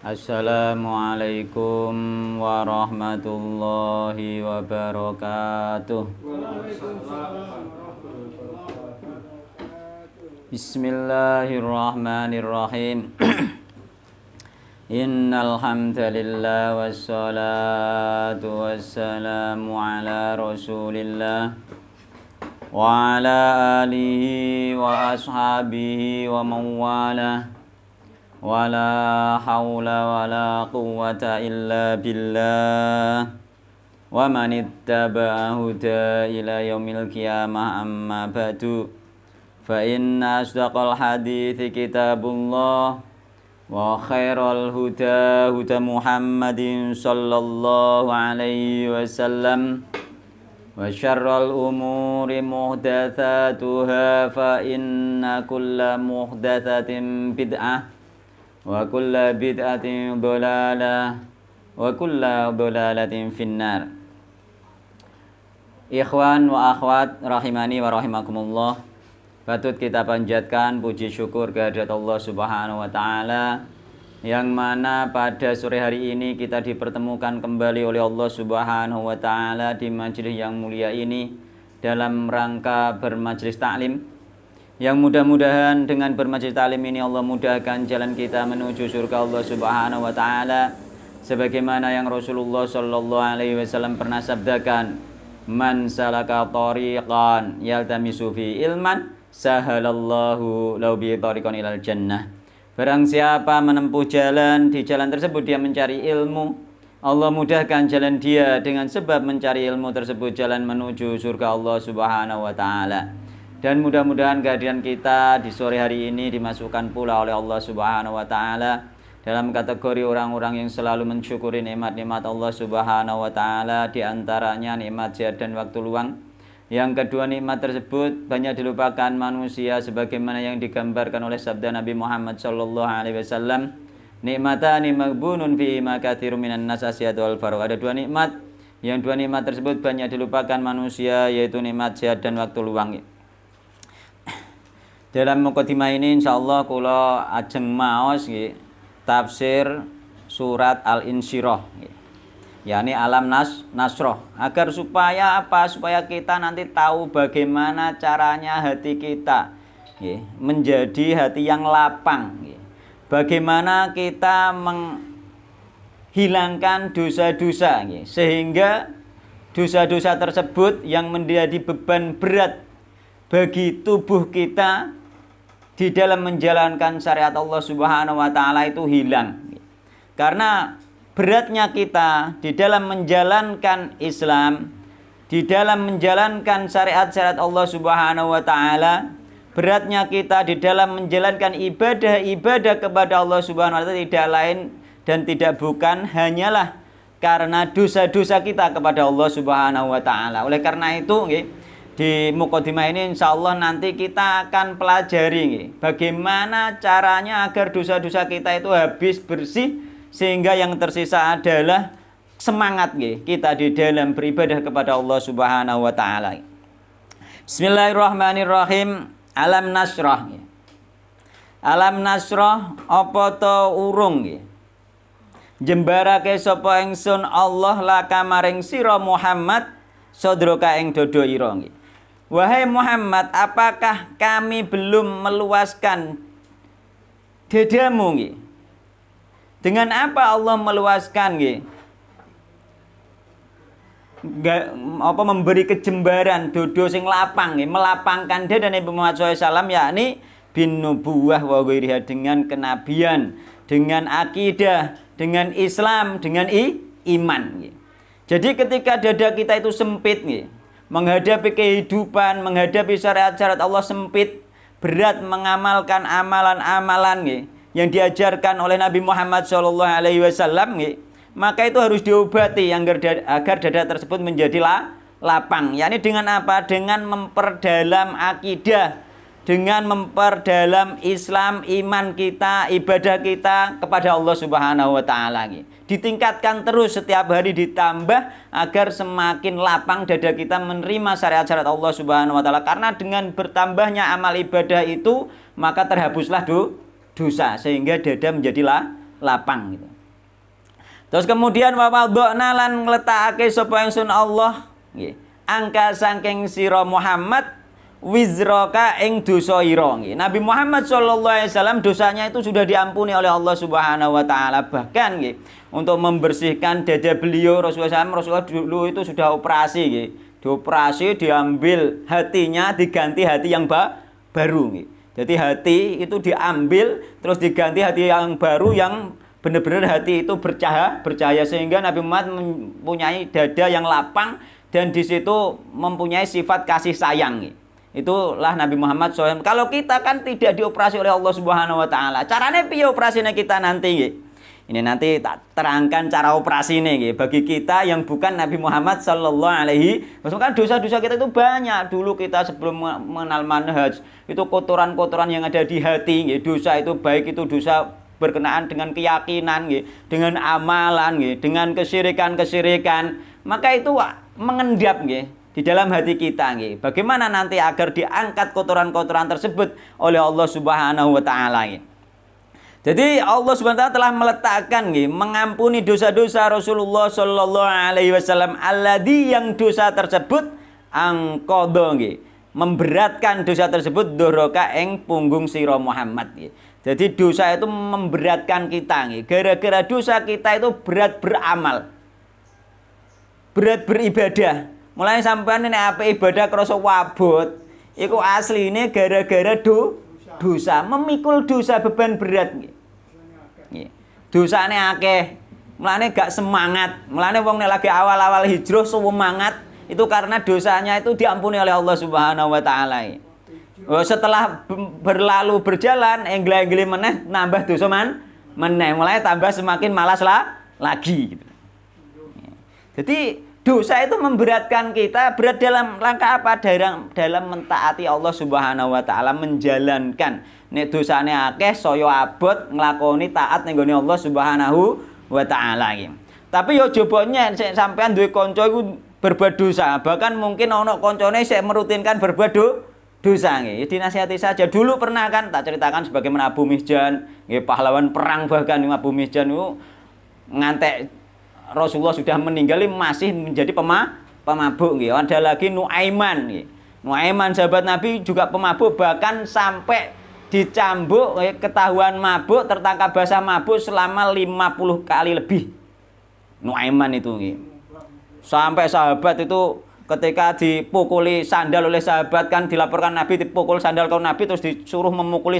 Assalamualaikum warahmatullahi wabarakatuh. Bismillahirrahmanirrahim. Innal hamdalillah wassalatu wassalamu ala Rasulillah wa ala alihi wa ashabihi wa mawalah. Wala haula wala quwwata illa billah wa man ittaba'a huda ila yaumil qiyamah amma ba'du fa inna asdaqal hadithi kitabullah wa khairal huda huda Muhammadin sallallahu alaihi wasallam wa syarral umuri muhdatsatuha fa inna kulla muhdatsatin bid'ah wa kulla bid'atin dhalalah wa kulla dhalalatin finnar. Ikhwan wa akhwat rahimani wa rahimakumullah, patut kita panjatkan puji syukur kehadirat Allah Subhanahu wa taala yang mana pada sore hari ini kita dipertemukan kembali oleh Allah Subhanahu wa taala di majelis yang mulia ini dalam rangka bermajelis taklim. Yang mudah-mudahan dengan bermajelis taklim ini Allah mudahkan jalan kita menuju surga Allah Subhanahu wa taala sebagaimana yang Rasulullah sallallahu alaihi wasallam pernah sabdakan, man salaka tariqan yaltamisu fi ilman sahalallahu lahu bi tariqan ilal jannah. Barang siapa menempuh jalan, di jalan tersebut dia mencari ilmu, Allah mudahkan jalan dia dengan sebab mencari ilmu tersebut jalan menuju surga Allah Subhanahu wa taala. Dan mudah-mudahan kehadiran kita di sore hari ini dimasukkan pula oleh Allah Subhanahu wa taala dalam kategori orang-orang yang selalu mensyukuri nikmat-nikmat Allah Subhanahu wa taala, di antaranya nikmat sehat dan waktu luang. Yang kedua, nikmat tersebut banyak dilupakan manusia sebagaimana yang digambarkan oleh sabda Nabi Muhammad sallallahu alaihi wasallam, nikmatani maghbunun fi ma katsirun minan nas asyadu wal faruq. Ada dua nikmat, yang dua nikmat tersebut banyak dilupakan manusia, yaitu nikmat sehat dan waktu luang. Dalam mukadimah ini insyaallah kula ajeng maos tafsir surat Al-Insyirah, yakni Alam Nasroh, agar supaya apa? Supaya kita nanti tahu bagaimana caranya hati kita menjadi hati yang lapang. Bagaimana kita menghilangkan dosa-dosa sehingga dosa-dosa tersebut yang menjadi beban berat bagi tubuh kita di dalam menjalankan syariat Allah Subhanahu wa taala itu hilang. Karena beratnya kita di dalam menjalankan Islam, di dalam menjalankan syariat-syariat Allah Subhanahu wa taala, beratnya kita di dalam menjalankan ibadah-ibadah kepada Allah Subhanahu wa taala tidak lain dan tidak bukan hanyalah karena dosa-dosa kita kepada Allah Subhanahu wa taala. Oleh karena itu, di mukadimah ini insyaallah nanti kita akan pelajari bagaimana caranya agar dosa-dosa kita itu habis bersih, sehingga yang tersisa adalah semangat kita di dalam beribadah kepada Allah Subhanahu wa taala. Bismillahirrahmanirrahim. Alam Nasrah. Alam Nasrah apa to urung jembarake sapa ingsun Allah laka maring sira Muhammad sadroka ing dodo ira. Wahai Muhammad, apakah kami belum meluaskan dadamu? Dengan apa Allah meluaskan? Memberi kejembaran dodo sing lapang, melapangkan dada Nabi Muhammad SAW, yakni bin nubuwah wa ghairiha, dengan kenabian, dengan akidah, dengan Islam, dengan iman. Jadi ketika dada kita itu sempit, menghadapi kehidupan, menghadapi syariat-syariat Allah sempit, berat mengamalkan amalan-amalan yang diajarkan oleh Nabi Muhammad SAW, maka itu harus diobati agar dada tersebut menjadi lapang. Yakni dengan apa? Dengan memperdalam akidah, dengan memperdalam Islam, iman kita, ibadah kita kepada Allah Subhanahu wa taala. Ditingkatkan terus setiap hari, ditambah agar semakin lapang dada kita menerima syariat-syariat Allah Subhanahu wa taala. Karena dengan bertambahnya amal ibadah itu, maka terhapuslah dosa sehingga dada menjadi lapang gitu. Terus kemudian wa wada'na lan ngletakake sapa ingsun Allah nggih angka saking sira Muhammad wizraka ing dosa ira nggih. Nabi Muhammad sallallahu alaihi wasallam dosanya itu sudah diampuni oleh Allah Subhanahu wa taala, bahkan nggih untuk membersihkan dada beliau Rasulullah dulu itu sudah operasi nggih. Dioperasi, diambil hatinya, diganti hati yang baru nggih. Jadi hati itu diambil terus diganti hati yang baru yang benar-benar hati itu bercahaya sehingga Nabi Muhammad mempunyai dada yang lapang dan di situ mempunyai sifat kasih sayang. Itulah Nabi Muhammad SAW. Kalau kita kan tidak dioperasi oleh Allah Subhanahu Wa Taala. Caranya piye operasinya kita nanti? Ini nanti tak terangkan cara operasi ini bagi kita yang bukan Nabi Muhammad Sallallahu Alaihi Wasallam. Kan dosa-dosa kita itu banyak. Dulu kita sebelum mengenal manhaj itu kotoran-kotoran yang ada di hati. Dosa itu baik itu dosa berkenaan dengan keyakinan, dengan amalan, dengan kesyirikan-kesyirikan, maka itu mengendap di dalam hati kita. Bagaimana nanti agar diangkat kotoran-kotoran tersebut oleh Allah Subhanahu Wa Taala. Jadi Allah Subhanahu Wa Taala telah meletakkan mengampuni dosa-dosa Rasulullah Sallallahu Alaihi Wasallam alladzi yang dosa tersebut angkodo memberatkan dosa tersebut doroka eng punggung sira Muhammad. Jadi dosa itu memberatkan kita. Gara-gara dosa kita itu berat beramal. Berat beribadah. Mulai sampean nek ape ibadah krasa wabot, iku asline gara-gara dosa, memikul dosa beban berat. Dosane akeh. Mulane gak semangat. Mulane wong nek lagi awal-awal hijrah semangat itu karena dosanya itu diampuni oleh Allah Subhanahu wa taala. Setelah berlalu berjalan enggla-enggli meneh nambah dosa meneh mulai tambah semakin malas lagi gitu. Jadi dosa itu memberatkan kita, berat dalam rangka apa? Dalam mentaati Allah Subhanahu wa taala, menjalankan nek dosane akeh saya abot nglakoni taat ning gone Allah Subhanahu wa taala iki. Tapi yo jobone sampean duwe kanca iku berbuat dosa, bahkan mungkin ana kancane sik merutinkan berbuat dosa nggih. Dinasihati saja. Dulu pernah kan tak ceritakan sebagaimana Abu Mihjan, nggih pahlawan perang bahkan Abu Mihjan itu ngantek Rasulullah sudah meninggal masih menjadi pemabuk nggih. Ada lagi Nuaiman nggih. Nuaiman sahabat Nabi juga pemabuk bahkan sampai dicambuk ketahuan mabuk, tertangkap basah mabuk selama 50 kali lebih. Nuaiman itu nggih. Sampai sahabat itu ketika dipukuli sandal oleh sahabat kan dilaporkan Nabi dipukul sandal kaum Nabi terus disuruh memukuli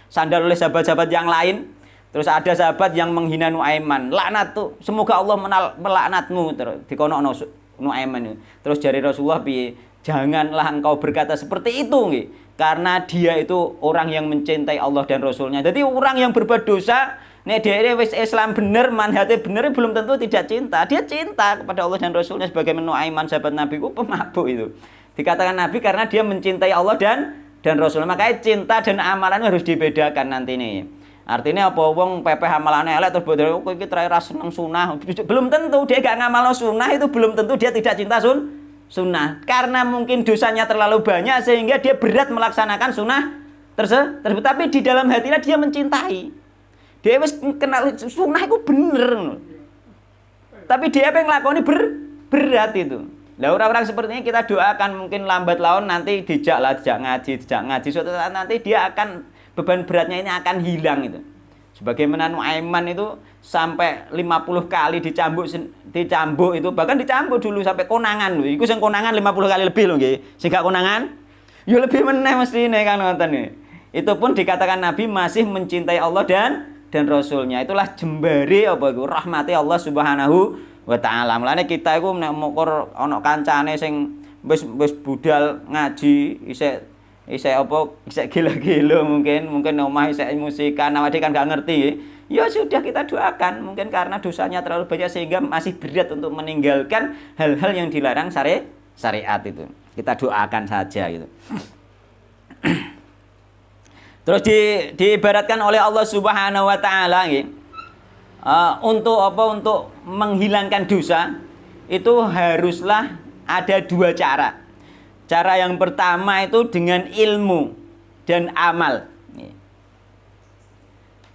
sandal oleh sahabat-sahabat yang lain. Terus ada sahabat yang menghina Nuaiman. Laknat tuh, semoga Allah melaknatmu terus dikonokno Nuaiman itu. Terus jari Rasulullah piye? Janganlah engkau berkata seperti itu nggih. Karena dia itu orang yang mencintai Allah dan Rasulnya. Jadi orang yang berbuat dosa nek dhewe wis Islam bener, manhate bener belum tentu tidak cinta. Dia cinta kepada Allah dan Rasulnya sebagaimana Nuaiman sahabat Nabi ku pemabuk itu. Dikatakan Nabi karena dia mencintai Allah dan Rasulnya. Makanya cinta dan amalan harus dibedakan nanti nih. Artinya apa wong pepeh amalane elek terus bodho kowe iki terakhir seneng sunah. Belum tentu dia gak ngamalno sunah itu belum tentu dia tidak cinta sunnah. Karena mungkin dosanya terlalu banyak sehingga dia berat melaksanakan sunnah tersebut. Tapi di dalam hatinya dia mencintai. Dia wis kenal sunnah itu bener. Tapi dia pengen nglakoni berat itu. Lah orang-orang seperti ini kita doakan mungkin lambat laun nanti dijak ngaji. Suatu saat nanti dia akan beban beratnya ini akan hilang itu. Sebagaimana Nuaiman itu sampai 50 kali dicambuk itu, bahkan dicambuk dulu sampai konangan lho. Iku sing konangan 50 kali lebih lho nggih. Sing gak konangan ya lebih meneh mestine kan ngoten nggih. Itu pun dikatakan Nabi masih mencintai Allah dan Rasulnya. Itulah jembare apa iku rahmati Allah Subhanahu wa taala. Mulane kita iku nek mokor ana kancane sing wis budal ngaji isih gila-gila mungkin omah isih musikan awake kan gak ngerti. Ya sudah kita doakan mungkin karena dosanya terlalu banyak sehingga masih berat untuk meninggalkan hal-hal yang dilarang syariat itu. Kita doakan saja gitu. Terus diibaratkan oleh Allah Subhanahu wa taala untuk apa? Untuk menghilangkan dosa itu haruslah ada dua cara. Cara yang pertama itu dengan ilmu dan amal.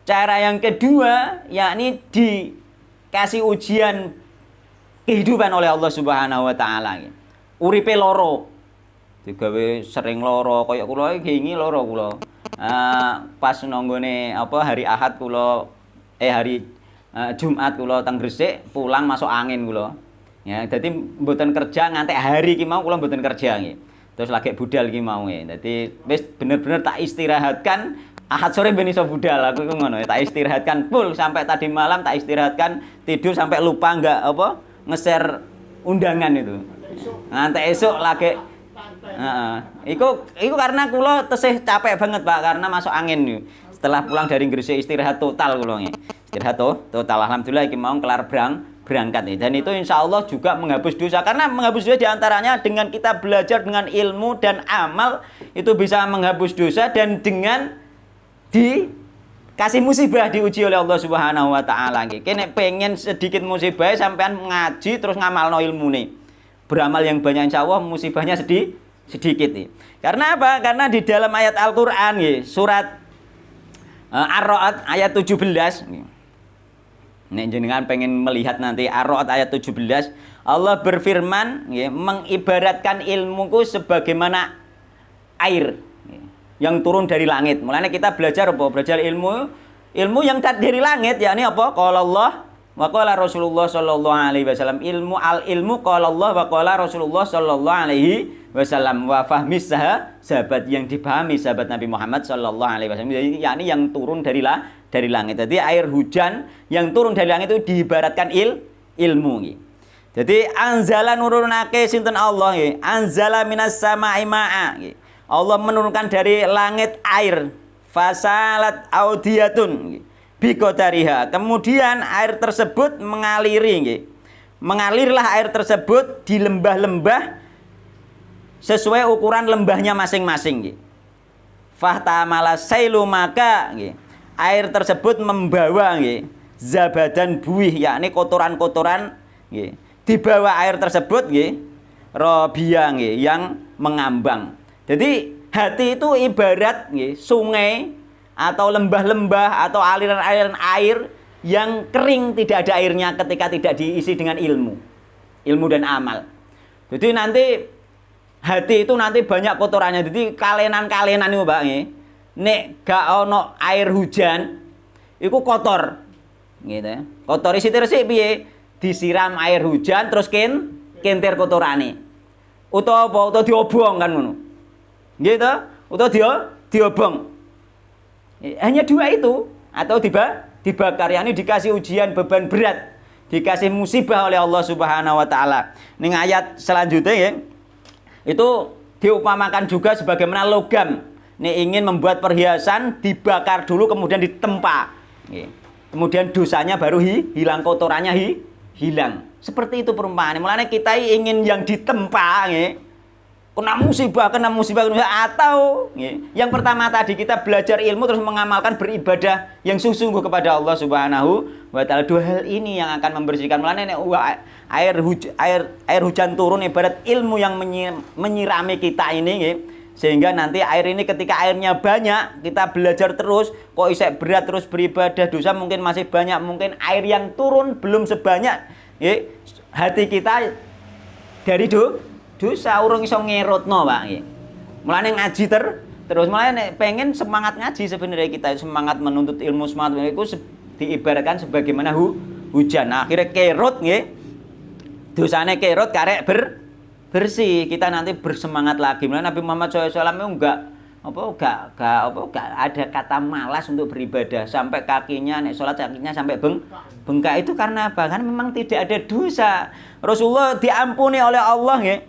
Cara yang kedua yakni dikasih ujian kehidupan oleh Allah Subhanahu wa taala. Uripe loro. Digawe sering loro kaya kula iki wingi loro kula. Pas nanggone hari Ahad kula hari Jumat kula teng Gresik pulang masuk angin kula. Ya, dadi mboten kerja ngantek hari iki mau kula mboten kerja nggih. Terus lagi budal iki mau nggih. Dadi wis bener-bener tak istirahatkan Ahad sore ben iso budal aku iku ngono ya. Tak istirahatkan full sampai tadi malam tak istirahatkan tidur sampai lupa enggak nge-share undangan itu. Ngantek esuk lagi Iku karena kula tesih capek banget Pak karena masuk angin nih. Setelah pulang dari Gresik istirahat total kula nggih. Istirahat total alhamdulillah iki mau kelar berangkat nih. Dan itu insya Allah juga menghapus dosa karena menghapus dosa diantaranya dengan kita belajar dengan ilmu dan amal itu bisa menghapus dosa dan dengan dikasih musibah diuji oleh Allah Subhanahu wa taala nggih. Kene pengen sedikit musibah sampean ngaji terus ngamalno ilmune. Beramal yang banyak insya Allah musibahnya sedikit nih. Karena apa? Karena di dalam ayat Al-Qur'an nggih, surat Ar-Ra'd ayat 17 nggih. Nek jenengan pengen melihat nanti Ar-Ra'd ayat 17, Allah berfirman nggih, mengibaratkan ilmuku sebagaimana air yang turun dari langit. Mulanya kita belajar apa? Belajar ilmu yang dari langit, yakni apa? Qala Allah wa qala Rasulullah sallallahu alaihi wasallam. Ilmu qala Allah wa qala Rasulullah sallallahu alaihi wasallam wa fahmi sahabat yang dipahami sahabat Nabi Muhammad sallallahu alaihi wasallam. Yakni yang turun dari langit. Jadi air hujan yang turun dari langit itu diibaratkan ilmu nggih. Jadi anzala nurunake sinten Allah nggih. Anzala minas sama'i ma'a nggih. Allah menurunkan dari langit air. Fasalat audiyatun nggih. Biqadariha. Kemudian air tersebut mengaliri nggih. Mengalirlah air tersebut di lembah-lembah sesuai ukuran lembahnya masing-masing nggih. Fahtamala sailu maka nggih. Air tersebut membawa nggih zabadan buih yakni kotoran-kotoran nggih. Di bawah air tersebut nggih robia nggih yang mengambang. Jadi hati itu ibarat nggih sungai atau lembah-lembah atau aliran-aliran air yang kering tidak ada airnya ketika tidak diisi dengan ilmu dan amal. Jadi nanti hati itu nanti banyak kotorannya. Jadi kalenan-kalenan itu Mbak nggih. Nek gak ono air hujan iku kotor. Gitu ya. Kotor isi resik piye? Disiram air hujan terus kentir kotorane. Utawa apa? Utawa diobong kan ngono. Gitu? Utawa diobong. Hanya dua itu atau dibakar yakni dikasih ujian beban berat, dikasih musibah oleh Allah Subhanahu wa taala. Ning ayat selanjutnya ya, itu diupamakan juga sebagaimana logam. Nih ingin membuat perhiasan dibakar dulu kemudian ditempa. Kemudian dosanya baru hilang, kotorannya hilang. Seperti itu perumpamaan. Mulanya kita ingin yang ditempa kena musibah atau yang pertama tadi kita belajar ilmu terus mengamalkan beribadah yang sungguh kepada Allah Subhanahu wa taala. Dua hal ini yang akan membersihkan. Mulanya air hujan turun ibarat ilmu yang menyirami kita ini sehingga nanti air ini ketika airnya banyak kita belajar terus kok isek berat terus beribadah dosa mungkin masih banyak, mungkin air yang turun belum sebanyak hati kita dari dosa urung iso ngerotno Pak nggih. Mulane ngaji terus mulane pengen semangat ngaji sebenarnya kita semangat menuntut ilmu semangat itu diibaratkan sebagaimana hujan. Nah, akhirnya kerot nggih. Dosane kerot karek bersih. Kita nanti bersemangat lagi. Mulane Nabi Muhammad SAW itu enggak ada kata malas untuk beribadah sampai kakinya nek salat kakinya sampai bengkak. Itu karena apa? Kan memang tidak ada dosa. Rasulullah diampuni oleh Allah nggih.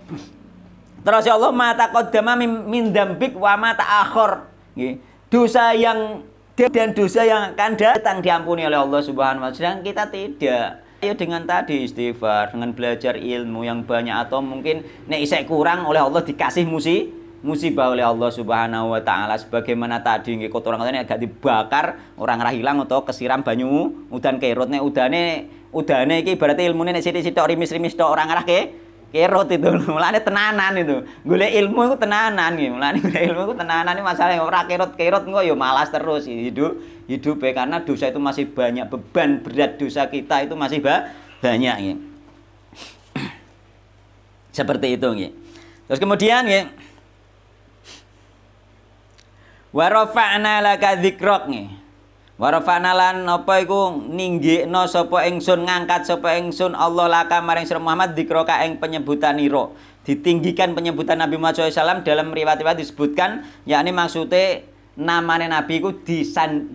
Terus ya Allah ma taqaddama min dzambik wa ma ta'akhir nggih. Dosa yang dan dosa yang akan datang diampuni oleh Allah Subhanahu wa taala. Sedangkan kita tidak. Ayo dengan tadi istighfar, dengan belajar ilmu yang banyak atau mungkin nek isek kurang oleh Allah dikasih musibah oleh Allah Subhanahu wa taala sebagaimana tadi nggih kotoran-kotoran agak dibakar orang ra hilang atau kesiram banyu udan kerot nek udane iki berarti ilmune nek sithik-sithik rimis-rimis tok orang arah kerot itu. Mulane tenanan itu. Golek ilmu itu tenanan gitu. Mulane golek ilmu itu tenanan ini masalah ora kerot-kerot engko ya malas terus hidup karena dosa itu masih banyak, beban berat dosa kita itu masih banyak gitu. Seperti itu gitu. Terus kemudian gitu. Wa rafa'na laka dzikrak nggih. Wa rafa'na lan apa iku ninggikno sapa ingsun, ngangkat sapa ingsun Allah laka maring sira Muhammad dzikraka ing penyebutan ira. Ditinggikan penyebutan Nabi Muhammad SAW dalam riwayat-riwayat disebutkan yakni maksudnya namanya Nabi itu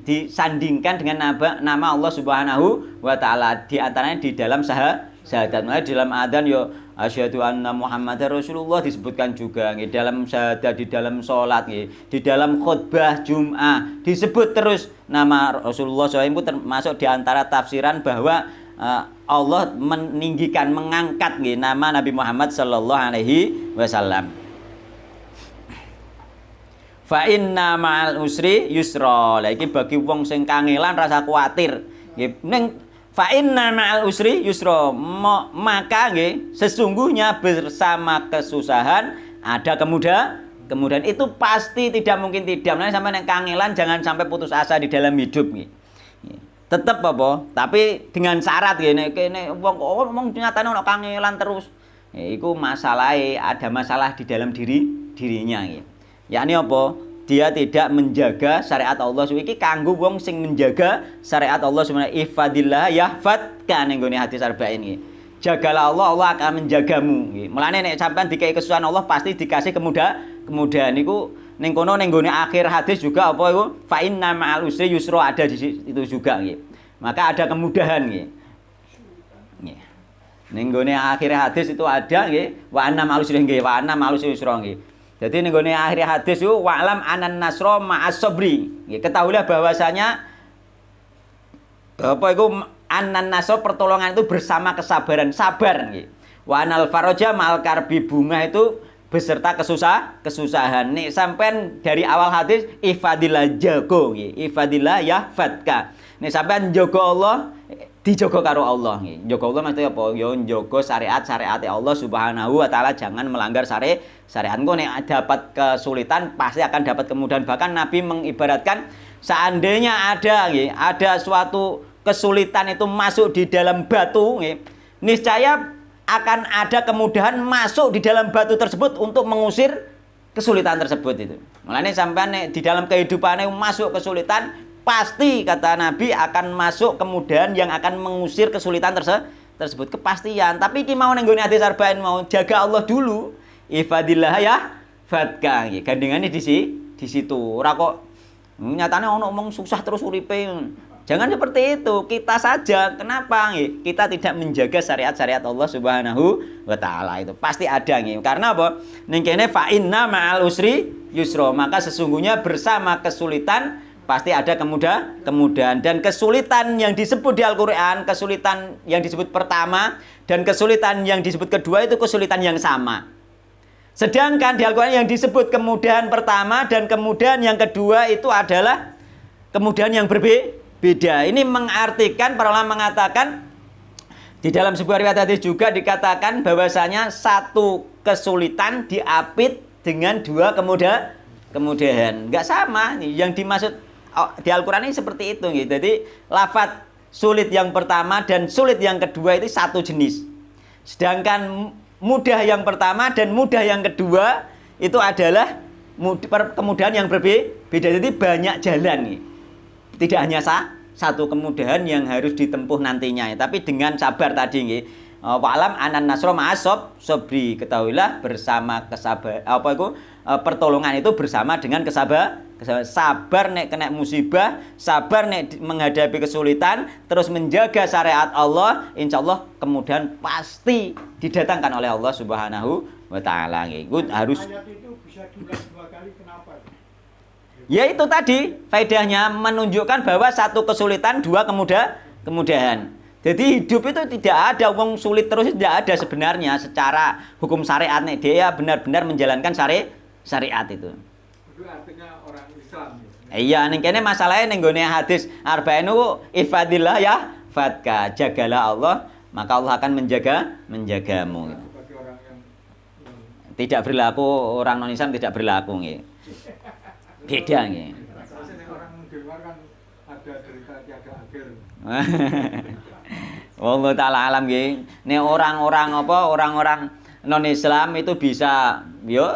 disandingkan dengan nama Allah Subhanahu wa taala, di antaranya di dalam syahadat. Mulai di dalam adzan yo asyhadu anna Muhammadar Rasulullah disebutkan juga nggih, dalam syahadat, di dalam salat nggih, di dalam khutbah Jumat disebut terus nama Rasulullah SAW. Itu termasuk di antara tafsiran bahwa Allah meninggikan, mengangkat nggih nama Nabi Muhammad sallallahu alaihi wasallam. Fa inna ma'al usri yusra. Lah iki bagi wong sing kangelan rasa kuwatir nggih. Ning fa inna ma'al usri yusra, maka nggih sesungguhnya bersama kesusahan ada kemudahan. Itu pasti tidak mungkin tidak. Nah, sampai nek kangelan jangan sampai putus asa di dalam hidup nggih. Tetep apa? Tapi dengan syarat nggih, nek wong nyatane ono kangelan terus. Iku masalahe, ada masalah di dalam dirinya nggih. Yakni apa? Dia tidak menjaga syariat Allah. Iki kanggo wong sing menjaga syariat Allah subhanahu ifadillah yahfadka ning gone hadis arba'in iki. Jagalah Allah, Allah akan menjagamu nggih. Mulane nek sampean dikai kesusahan Allah pasti dikasih kemudahan iku ning kono ning gone akhir hadis juga apa iku fa inna ma'al usri yusra, ada di situ juga nggih. Maka ada kemudahan nggih. Nggih. Ning gone akhir hadis itu ada nggih wa anna ma'al usri nggih, wa anna ma'al usri yusra nggih. Jadi ning gone akhir hadis itu wa'lam anan nasra ma'as sabri. Ketahuilah bahwasanya apa itu anan nasra, pertolongan itu bersama kesabaran, sabar nggih. Wa anal faraja ma'al karbi, bunga itu beserta kesusahan. Nek sampean dari awal hadis ifadillah jago nggih. Ifadillah yahfadka. Nek sampean jaga Allah, dijogo karo Allah nggih. Jogo Allah maksudnya apa? Yo njogo syariat-syariate Allah Subhanahu wa taala, jangan melanggar syariat. Engko nek dapat kesulitan pasti akan dapat kemudahan. Bahkan Nabi mengibaratkan seandainya ada suatu kesulitan itu masuk di dalam batu nggih, niscaya akan ada kemudahan masuk di dalam batu tersebut untuk mengusir kesulitan tersebut itu. Mulane sampean nek di dalam kehidupannya masuk kesulitan, pasti kata Nabi akan masuk kemudahan yang akan mengusir kesulitan tersebut, kepastian. Tapi iki mau nenggone hadis arba'in mau jaga Allah dulu. Ifadillah ya fatka nggih. Gandengane di situ. Ora kok nyatane ono omong susah terus uripe. Jangan seperti itu. Kita saja kenapa nggih? Kita tidak menjaga syariat-syariat Allah Subhanahu wa taala itu. Pasti ada nggih. Karena apa? Ning kene fa inna ma'al usri yusra. Maka sesungguhnya bersama kesulitan pasti ada kemudahan. Dan kesulitan yang disebut di Al-Qur'an, kesulitan yang disebut pertama dan kesulitan yang disebut kedua itu kesulitan yang sama. Sedangkan di Al-Qur'an yang disebut kemudahan pertama dan kemudahan yang kedua itu adalah kemudahan yang berbeda. Ini mengartikan, para ulama mengatakan di dalam sebuah riwayat hadis juga dikatakan bahwasanya satu kesulitan diapit dengan dua kemudahan. Enggak sama. Yang dimaksud di Al-Qur'an ini seperti itu gitu. Jadi lafaz sulit yang pertama dan sulit yang kedua itu satu jenis. Sedangkan mudah yang pertama dan mudah yang kedua itu adalah kemudahan yang berbeda. Jadi banyak jalan nih. Tidak hanya satu kemudahan yang harus ditempuh nantinya, tapi dengan sabar tadi nggih. Wa'lam anan nasra ma'as sabri. Ketahuilah bersama kesabar pertolongan itu bersama dengan sabar nek kena musibah, sabar nek menghadapi kesulitan, terus menjaga syariat Allah, insyaallah kemudian pasti didatangkan oleh Allah Subhanahu wa taala. Itu harus ayat itu bisa diulang dua kali, kenapa? Ya itu tadi faedahnya menunjukkan bahwa satu kesulitan dua kemudahan. Jadi hidup itu tidak ada wong sulit terus, tidak ada sebenarnya secara hukum syariat nek dia benar-benar menjalankan syariat itu. Itu artinya orang Islam. Iya, ning kene masalahe ning gone hadis arba'in niku ifadillah ya fatka, jagalah Allah maka Allah akan menjagamu. Bagi orang yang tidak berlaku orang non-Islam tidak berlaku nggih. Beda nggih. Rasanya orang di luar kan ada derita tiada akhir. Wallahu taala alam nggih. Nek orang-orang non-Islam itu bisa yo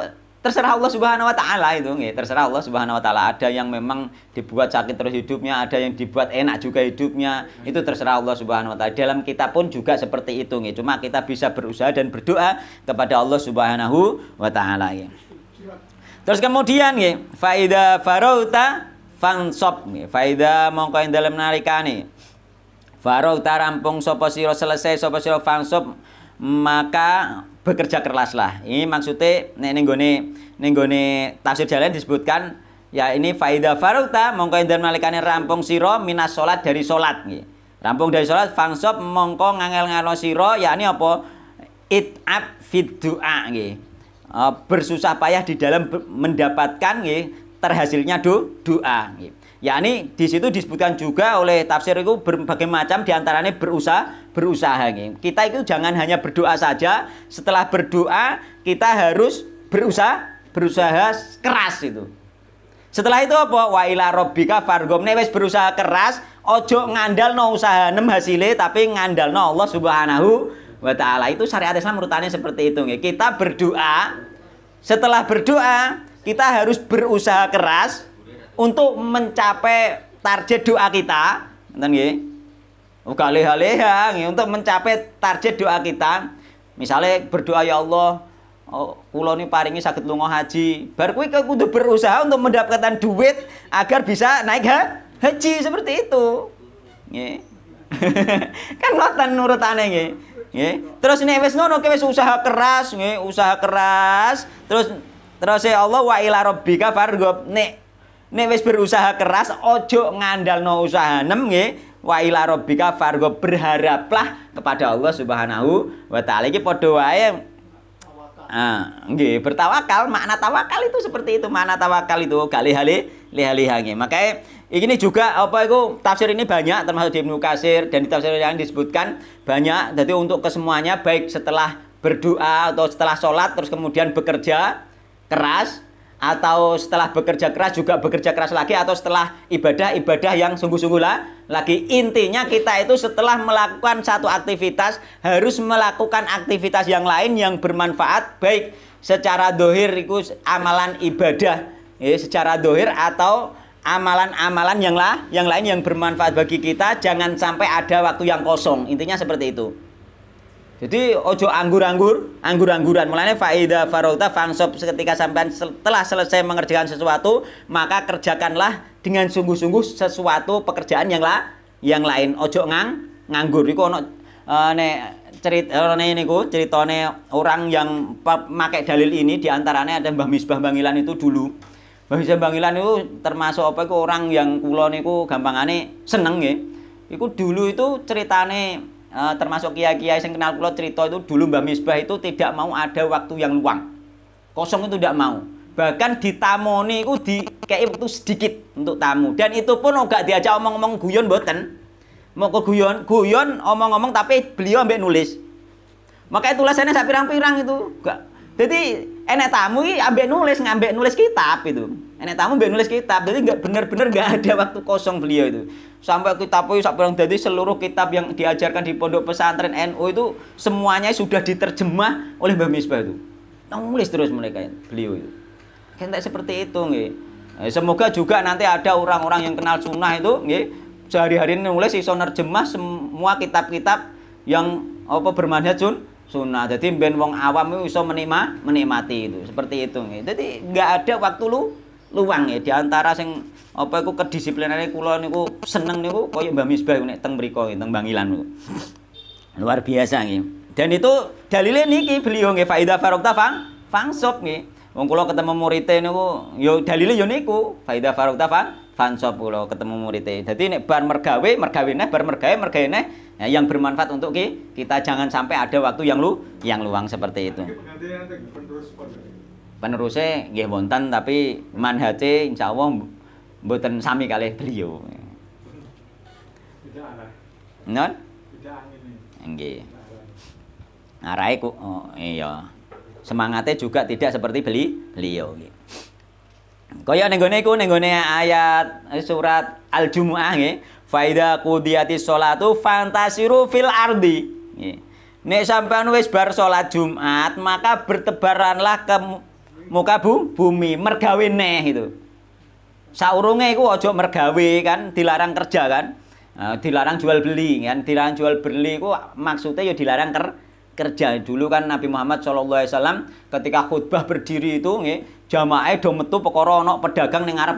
terserah Allah Subhanahu wa taala itu nggih, terserah Allah Subhanahu wa taala. Ada yang memang dibuat sakit terus hidupnya, ada yang dibuat enak juga hidupnya. Itu terserah Allah Subhanahu wa taala. Dalam kita pun juga seperti itu nggih. Cuma kita bisa berusaha dan berdoa kepada Allah Subhanahu wa taala ya. Terus kemudian nggih, faida farauta fansob nggih. Faida mongko ing dalem nalikane farauta rampung sapa sira selesai sapa sira fansob maka bekerja keraslah. Ini maksudnya ning nggone tafsir Jalain disebutkan ya ini faida farauta mongko ing dalem nalikane rampung sira minas salat dari salat nggih. Rampung dari salat fangsob mongko ngangel-ngalo sira yakni apa? It'ab fid du'a nggih. Bersusah payah di dalam mendapatkan nggih terhasilnya doa nggih. Yakni di situ disebutkan juga oleh tafsir itu berbagai macam diantaranya berusaha nggih. Kita itu jangan hanya berdoa saja, setelah berdoa kita harus berusaha keras itu. Setelah itu apa? Wa ila rabbika farghab. Nek wis berusaha keras, ojo ngandalno usaha nem hasile tapi ngandalno Allah Subhanahu wa taala. Itu syariat Islam urutannya seperti itu nggih. Kita berdoa, setelah berdoa kita harus berusaha keras untuk mencapai target doa kita, ngoten nggih. Uga leha-leha nggih untuk mencapai target doa kita. Misalnya berdoa ya Allah, kula ni paringi saged lunga haji. Bar kuwi kudu berusaha untuk mendapatkan duit agar bisa naik haji seperti itu. Nggih. Kan ngoten urutane nggih. Nggih. Terus nek wis ngono ki wis usaha keras nggih, usaha keras. Terus ya Allah wa ila rabbika farghab. Nek wis berusaha keras ojo ngandalno usaha nem nggih. Wa ila rabbika farghab, berharaplah kepada Allah Subhanahu wa taala. Iki padha wae nggih, bertawakal. Makna tawakal itu seperti itu. Makna tawakal itu gak liha-liha nggih. Makanya ini juga apa itu tafsir ini banyak termasuk di Ibnu Katsir dan di tafsir yang disebutkan banyak. Jadi untuk kesemuanya baik setelah berdoa atau setelah sholat terus kemudian bekerja keras, atau setelah bekerja keras juga bekerja keras lagi, atau setelah ibadah yang sungguh-sungguh lagi. Intinya kita itu setelah melakukan satu aktivitas harus melakukan aktivitas yang lain yang bermanfaat, baik secara dohir itu amalan ibadah secara dohir atau amalan-amalan yang lain yang bermanfaat bagi kita. Jangan sampai ada waktu yang kosong. Intinya seperti itu. Jadi ojo anggur-angguran. Mulanya faida farauta fangsob, ketika sampean setelah selesai mengerjakan sesuatu, maka kerjakanlah dengan sungguh-sungguh sesuatu pekerjaan yang lain. Ojo nganggur. Iku ono ceritane orang yang pakai dalil ini, diantaranya ada Mbah Misbah Bangilan itu dulu. Mbah Misbah Bangilan itu termasuk apa iku orang yang kula niku gampangane seneng nggih. Iku dulu itu ceritane termasuk kiai-kiai yang kenal kula cerita itu dulu Mbah Misbah itu tidak mau ada waktu yang luang. Kosong itu tidak mau. Bahkan ditamoni itu dikei waktu sedikit untuk tamu. Dan itu pun enggak diajak omong-omong guyon mboten. Mau ke guyon omong-omong tapi beliau ambek nulis. Makanya tulisannya sak pirang-pirang itu. Enggak. Jadi enek tamu iki ambek nulis kitab itu. Enek tamu ambek nulis kitab. Jadi enggak benar-benar enggak ada waktu kosong beliau itu. Sampai kitab itu sampai jadi seluruh kitab yang diajarkan di pondok pesantren NU itu semuanya sudah diterjemah oleh Mbah Misbah itu. Nulis terus mereka beliau itu. Kan seperti itu nggih. Semoga juga nanti ada orang-orang yang kenal sunnah itu nggih, sehari-hari nulis iso nerjemah semua kitab-kitab yang apa bermanhaj sunnah. Jadi ben wong awam itu iso menikmati itu. Seperti itu nggih. Jadi enggak ada waktu luang ya. Di antara sing apa iku kedisiplinane kula niku seneng niku kaya Mbah Misbah nek teng mriku teng Bangilan niku. Luar biasa nggih. Dan itu dalile niki beliau nggih faida farokta fangsob nggih. Wong kula ketemu murite niku ya dalile ya niku faida farokta fangsob kula ketemu murite. Dadi nek bar mergawe neh ya, yang bermanfaat untuk kita, jangan sampai ada waktu yang luang seperti itu. Penerusnya nggih wonten tapi manhaje insyaallah mboten sami kalih beliau. Tidak arah. Non? Tidak angin. Nggih. Arahe ku iya. semangatnya juga tidak seperti beliau nggih. Kaya ning gone ayat surat Al-Jumu'ah nggih, fa idza qudiyatis sholatu fantasiru fil ardi. Nggih. Nek sampean wis bar salat Jumat, maka bertebaranlah ke muka bumi, mergawe neh itu. Saurunge iku aja mergawe kan, dilarang kerja kan. Dilarang jual beli kan, dilarang jual beli iku maksudnya ya dilarang kerja. Dulu kan Nabi Muhammad SAW ketika khutbah berdiri itu nggih, jamaah do metu perkara ana pedagang ning ngarep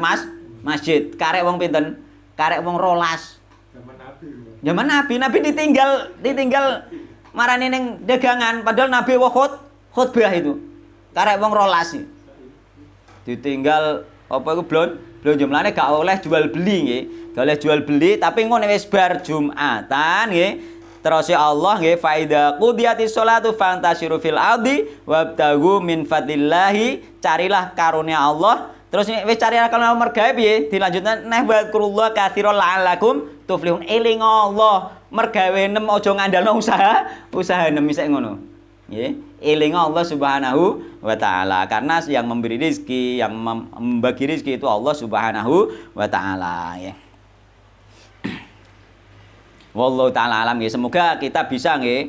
masjid. Karek wong pinten? Karek wong 12. Zaman Nabi ditinggal marani ning dagangan padahal Nabi wa khutbah itu. Karek wong 12. Ditinggal apa iku blonjo mlane gak oleh jual beli nggih. Gak oleh jual beli tapi ngono wis bar Jumatan nggih. Terus ya Allah nggih fa idza qudiyatis sholatu fantasiru fil ardi wabtagu min fadlillahi, carilah karunia Allah. Terus wis carilah karunia mergawe piye? Dilanjutkan nah wadkurullah katsiran la'allakum tuflihun. Eling Allah mergawe nem aja ngandalno usaha nem isek ngono. Nggih. Eling Allah Subhanahu wa taala karena yang memberi rezeki, yang membagi rezeki itu Allah Subhanahu wa taala ya. Wallahu ta'ala alam ya. Semoga kita bisa nggih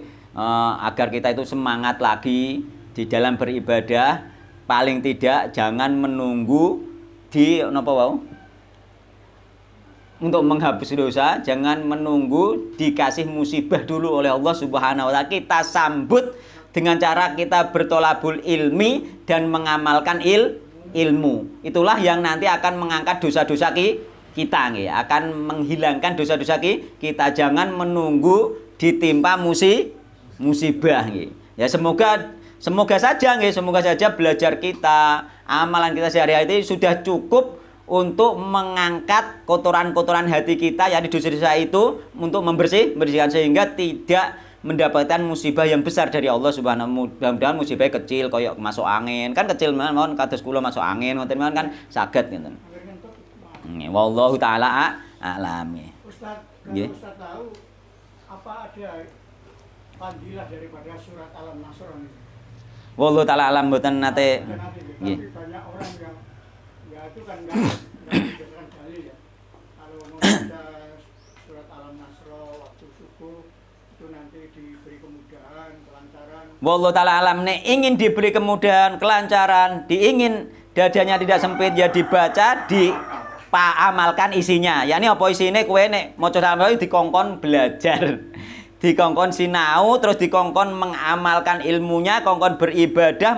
agar kita itu semangat lagi di dalam beribadah. Paling tidak jangan menunggu di napa wau? Untuk menghapus dosa, jangan menunggu dikasih musibah dulu oleh Allah Subhanahu wa taala. Kita sambut dengan cara kita bertolabul ilmi dan mengamalkan ilmu. Itulah yang nanti akan mengangkat dosa-dosa kita nggih, akan menghilangkan dosa-dosa kita. Jangan menunggu ditimpa musibah nggih. Ya semoga saja nggih, semoga saja belajar kita, amalan kita sehari-hari itu sudah cukup untuk mengangkat kotoran-kotoran hati kita yakni dosa-dosa itu untuk membersihkan sehingga tidak mendapatkan musibah yang besar dari Allah Subhanahu. Mudah-mudahan musibah kecil koyok masuk angin. Kan kecil mawon kados kula masuk angin ngoten mawon kan saged ngoten. Wallahu taala a'lam. Ustaz, kalau Ustaz tahu apa ada fadilah daripada surat Al-Nasr ini? Wallahu taala a'lam mboten nate. Nggih. Banyak orang yang ya itu kan enggak berdasarkan dalil ya. Kalau membaca surat Al-Nasr waktu subuh itu nanti diberi kemudahan, kelancaran. Wallahu taala alam, nek ingin diberi kemudahan, kelancaran, diingin dadanya tidak sempit ya dibaca, amalkan isinya. Ya ini apa isine kowe nek maca sampeyan dikongkon belajar. Dikongkon sinau terus dikongkon mengamalkan ilmunya, kongkon beribadah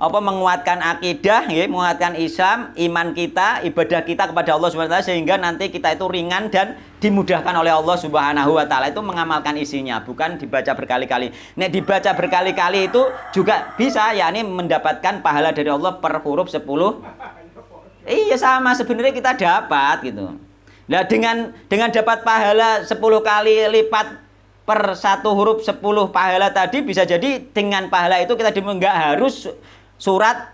menguatkan akidah nggih, menguatkan Islam, iman kita, ibadah kita kepada Allah Subhanahu wa taala sehingga nanti kita itu ringan dan dimudahkan oleh Allah Subhanahu wa taala. Itu mengamalkan isinya, bukan dibaca berkali-kali. Nek dibaca berkali-kali itu juga bisa yakni mendapatkan pahala dari Allah per huruf 10. Iya sama sebenarnya kita dapat gitu. Nah dengan dapat pahala 10 kali lipat per satu huruf 10 pahala tadi bisa jadi dengan pahala itu kita enggak harus surat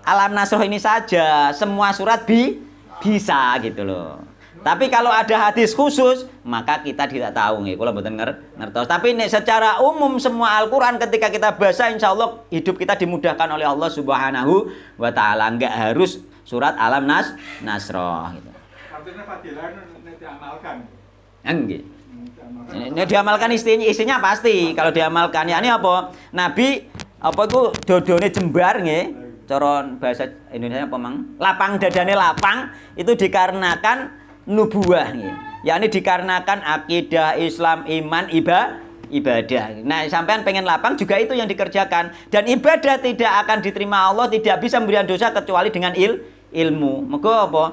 Al-Nasr ini saja, semua surat bisa gitu loh. Tapi kalau ada hadis khusus, maka kita tidak tahu nggih, kula mboten ngertos. Tapi nek secara umum semua Al-Qur'an ketika kita baca insyaallah hidup kita dimudahkan oleh Allah Subhanahu wa taala, enggak harus surat Al-Nasr gitu. Artinya fadilah nek diamalkan. Nggih. Nek diamalkan isinya pasti. Kalau diamalkan ya ini apa? Nabi apa itu dodone jembar nggih, cara bahasa Indonesia apa mang? Lapang dadane lapang itu dikarenakan nubuwah nggih. Yakni dikarenakan akidah Islam, iman, ibadah. Nah, sampean pengen lapang juga itu yang dikerjakan dan ibadah tidak akan diterima Allah, tidak bisa memberikan dosa kecuali dengan ilmu. Mergo apa?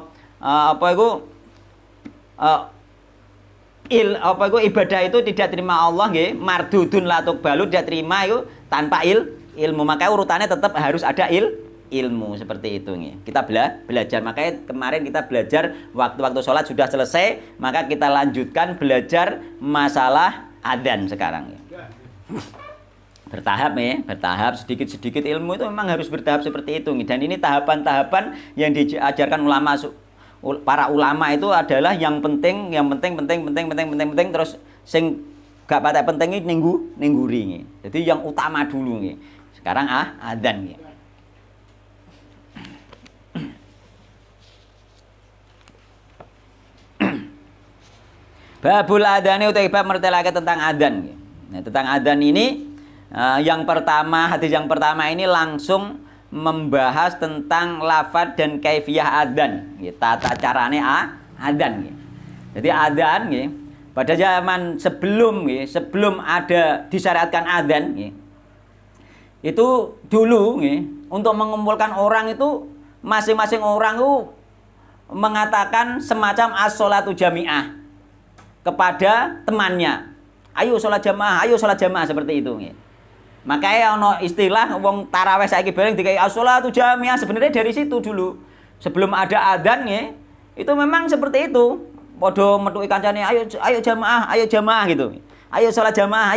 Ibadah itu tidak terima Allah nggih, mardudun la tuqbalu, tidak terima itu tanpa ilmu. Maka urutannya tetap harus ada ilmu seperti itu nggih. Kita belajar. Makanya kemarin kita belajar waktu-waktu sholat sudah selesai, maka kita lanjutkan belajar masalah adzan sekarang nggih. Bertahap ya, bertahap sedikit-sedikit ilmu itu memang harus bertahap seperti itu nggih. Dan ini tahapan-tahapan yang diajarkan para ulama itu adalah yang penting terus sing gak patek penting ngguri nggih. Jadi yang utama dulu nggih. Sekarang adzan nggih. Babul adzani utawi bab mertelake tentang adzan. Nah, tentang adzan ini yang pertama, hadis yang pertama ini langsung membahas tentang lafaz dan kaifiyah adzan, tata carane adzan. Jadi adzan pada zaman sebelum ada disyariatkan adzan itu dulu untuk mengumpulkan orang itu masing-masing orang itu mengatakan semacam as-sholatu jami'ah kepada temannya. Ayo sholat jamaah seperti itu. Makanya ono istilah wong tarawih saiki bareng dikai as-sholatu jami'ah, sebenarnya dari situ dulu. Sebelum ada adzan itu memang seperti itu. Padha metuki kancane ayo jamaah gitu. Ayo sholat jamaah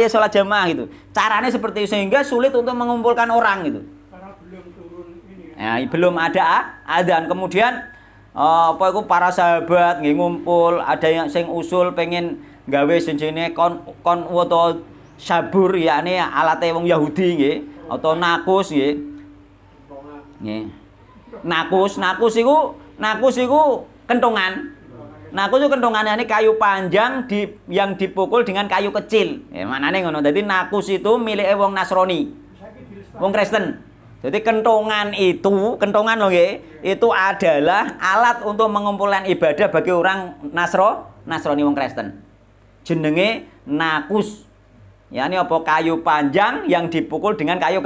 gitu. Caranya seperti itu sehingga sulit untuk mengumpulkan orang gitu. Karena belum turun ini. Ya, belum ada adzan. Kemudian para sahabat ngumpul, ada yang sing usul pengen gawe jenenge kon waca sabur, yakni alate wong Yahudi atau nakus Nakus iku kentongan. Nakus itu kentongannya ini kayu panjang yang dipukul dengan kayu kecil. Maknane ngono. Dadi nakus itu milike wong Nasrani. Wong Kristen. Jadi kentongan loh itu adalah alat untuk mengumpulkan ibadah bagi orang Nasrani wong Kristen. Jenenge nakus. Ya ini apa kayu panjang yang dipukul dengan kayu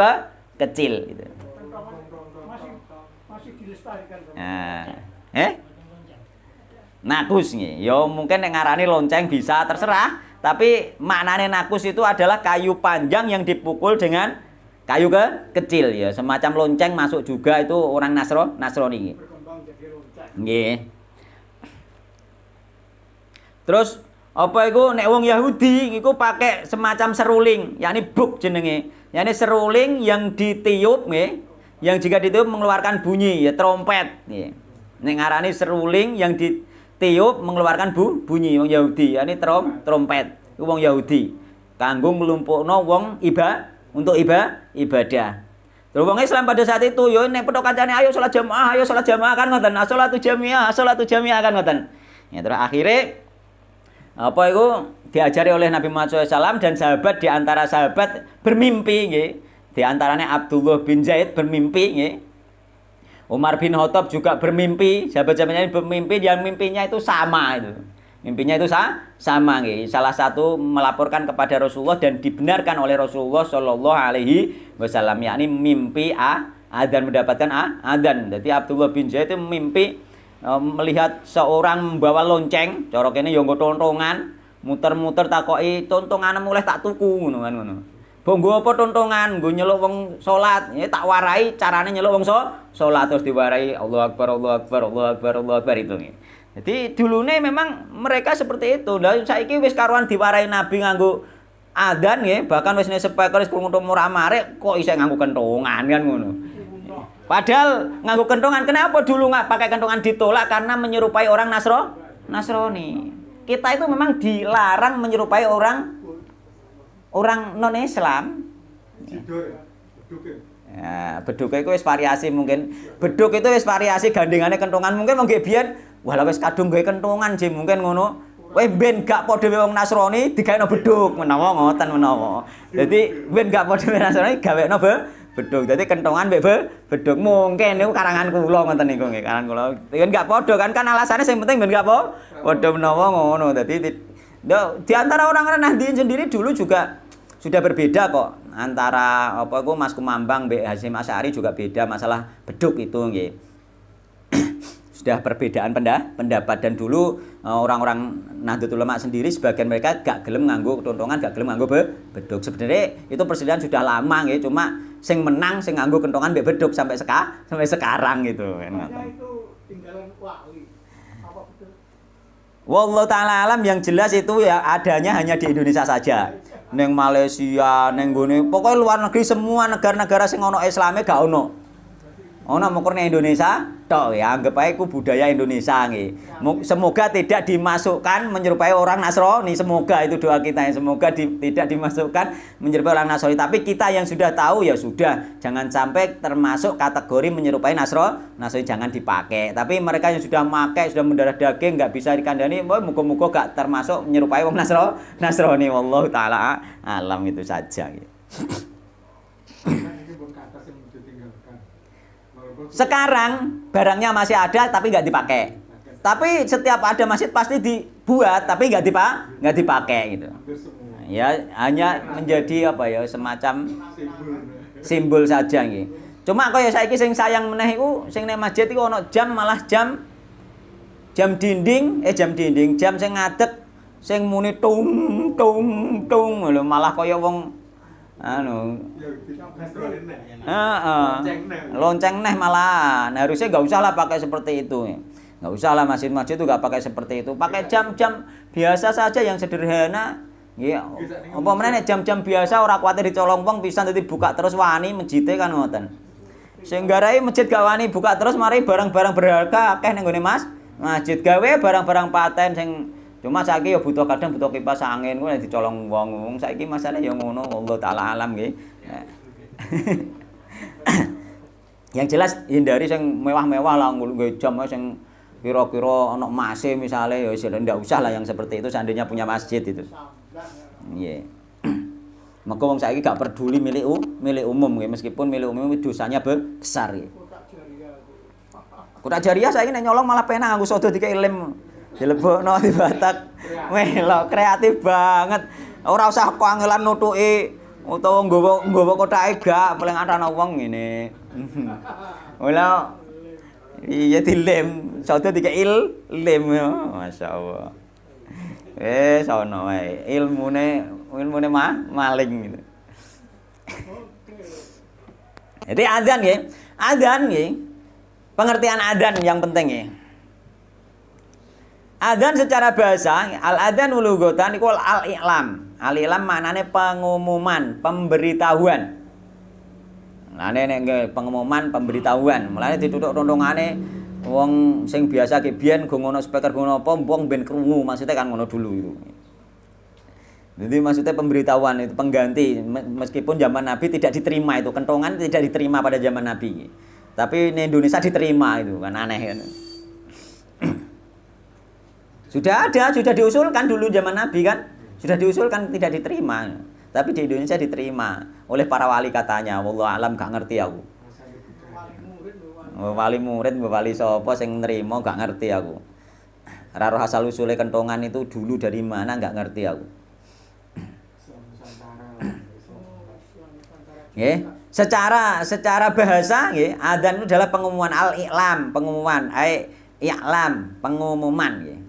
kecil gitu. Masih dilestarikan. Nakus ya mungkin yang ngarani lonceng bisa terserah, tapi maknane nakus itu adalah kayu panjang yang dipukul dengan kayu kecil ya, semacam lonceng masuk juga itu orang Nasrani. Berkembang jadi lonceng. Nggih. Terus apa iku nek wong Yahudi iku pakai semacam seruling, yakni buk jenenge. Yakni seruling yang ditiup yang jika ditiup mengeluarkan bunyi ya trompet nggih. Nek ngarani seruling yang ditiup mengeluarkan bunyi wong Yahudi, yakni trompet. Iku wong Yahudi kanggo nglumpukno wong untuk ibadah. Terus wong Islam pada saat itu yo nek petok kancane ayo salat jamaah kan ngoten. Sholatu jamiah kan ngoten. Ya terus akhirnya apa itu diajari oleh Nabi Muhammad SAW dan sahabat, di antara sahabat bermimpi di antaranya Abdullah bin Zaid bermimpi Umar bin Khattab juga bermimpi, sahabat-sahabatnya bermimpi, yang mimpinya itu sama itu. Mimpinya itu sama salah satu melaporkan kepada Rasulullah dan dibenarkan oleh Rasulullah Shallallahu Alaihi Wasallam, yakni mimpi adzan, mendapatkan adzan. Jadi Abdullah bin Zaid itu mimpi melihat seorang membawa lonceng, cara kene yo nggo tontongan, muter-muter takoki tontongan mulai tak tuku ngono kan ngono. Mbok nggo apa tontongan, nggo nyeluk wong salat, tak warai carane nyeluk wong salat terus diwarai Allahu Akbar itu. Jadi dulune memang mereka seperti itu. Lah saiki wis karuan diwarai Nabi nganggo adzan bahkan wis speaker wis krungu murah-marek kok isih nganggo kentongan kan ngono. Padahal nganggo kentongan, kenapa dulu nggak pakai kentongan ditolak? Karena menyerupai orang Nasrani. Kita itu memang dilarang menyerupai orang non Islam. Ya, beduk itu wis variasi mungkin. Beduk itu wis variasi gandengane kentongan mungkin monggo biyen walah wis kadung gawe kentongan sih mungkin ngono. Weh ben gak padha wong Nasrani digaekno beduk menawa ngoten menawa. Dadi ben gak padha wong Nasrani gawekno beduk. Dadi kentongan mbek beduk mungkin niku karangan kula ngoten niku nggih, karangan kula. Yen gak padha kan alasannya sing penting ben gak padha menawa ngono. Dadi di antara orang-orang Nahdliyin sendiri dulu juga sudah berbeda kok. Antara apa iku Mas Kumambang mbek Hasyim Asy'ari juga beda masalah beduk itu nggih. Sudah perbedaan pendapat, dan dulu orang-orang Nahdlatul Ulama sendiri sebagian mereka gak gelem nganggo kentongan, gak gelem nganggo beduk. Sebenarnya itu perselisihan sudah lama nggih, cuma sing menang sing nganggo kentongan mbek beduk sampai sekarang gitu kan. Itu tinggalan wali. Apa betul? Wallahu taala alam, yang jelas itu ya adanya hanya di Indonesia saja. Neng Malaysia, neng gone, pokoknya luar negeri semua negara-negara sing ono Islame gak ono. Ono mungkur ning Indonesia tok ya, anggap ae ku budaya Indonesia nggih. Semoga tidak dimasukkan menyerupai orang Nasrani, semoga itu doa kita ya, semoga tidak dimasukkan menyerupai orang Nasrani. Tapi kita yang sudah tahu ya sudah, jangan sampai termasuk kategori menyerupai Nasrani jangan dipakai. Tapi mereka yang sudah pakai, sudah mendarah daging nggak bisa dikandani, muga-muga gak termasuk menyerupai wong Nasrani. Wallahu taala alam, itu saja gitu. Sekarang barangnya masih ada tapi nggak dipakai. Tapi setiap ada masjid pasti dibuat tapi nggak dipakai gitu. Ya hanya menjadi apa ya, semacam simbol saja gitu. Cuma kaya saiki sing sayang meneh iku sing nek masjid iku ana jam, malah jam dinding jam sing ngadeg sing muni tung tung tung lho, malah kaya wong anu lonceng neh malah. Nah, harusnya nggak usah lah pakai seperti itu, nggak usah lah masjid-masjid itu nggak pakai seperti itu, pakai jam-jam biasa saja yang sederhana. Iya, apa meneh jam-jam biasa ora kuwatir dicolong wong pisan dadi buka terus wani masjide kan ngoten. Sing garai masjid gak wani buka terus mari barang-barang berharga akeh nang nggone masjid gawe barang-barang paten sing cuma saiki ya kadang butuh kipas angin kuwi dicolong wong. Saiki masalah ya ngono, Allah taala alam nggih. Yang jelas hindari sing mewah-mewah lah, nggo jam sing kira-kira ana emase misale ya wis ndak usah lah yang seperti itu seandainya punya masjid itu. Nggih. Maka wong saiki gak peduli milik umum nggih, meskipun milik umum dosanya besar nggih. Kota Jariah saiki nek nyolong malah penak nganggo sodo dikek lem. Dilebokno di batak. Melok kreatif banget. Ora usah kangelan nutuki utawa nggawa kotake gak, paling ana wong ngene. Wala iya dilem, sodo dikek lem. Masyaallah. Sono wae. Ilmune maling gitu. Jadi adzan nggih. Pengertian adzan yang penting nggih. Adzan secara bahasa, al-adzan lughatan iku al-i'lam. Al-i'lam maknane pengumuman, pemberitahuan. Nah nek pengumuman, pemberitahuan. Mulane dituthuk rontongane wong sing biasa ki biyen go ngono speaker go ngono apa wong ben krungu, maksudnya kan ngono dulu itu. Jadi maksudnya pemberitahuan itu pengganti, meskipun zaman Nabi tidak diterima itu, kentongan tidak diterima pada zaman Nabi. Tapi di Indonesia diterima itu, kan aneh kan. Sudah diusulkan dulu zaman Nabi kan, sudah diusulkan tidak diterima. Tapi di Indonesia diterima oleh para wali katanya. Wallahu alam gak ngerti aku. Wali murid, wali sapa sing nrimo gak ngerti aku. Ora roh asal usule kentongan itu dulu dari mana gak ngerti aku. Nggih, secara bahasa nggih, adzan itu adalah pengumuman al-i'lam, pengumuman i'lam, pengumuman nggih.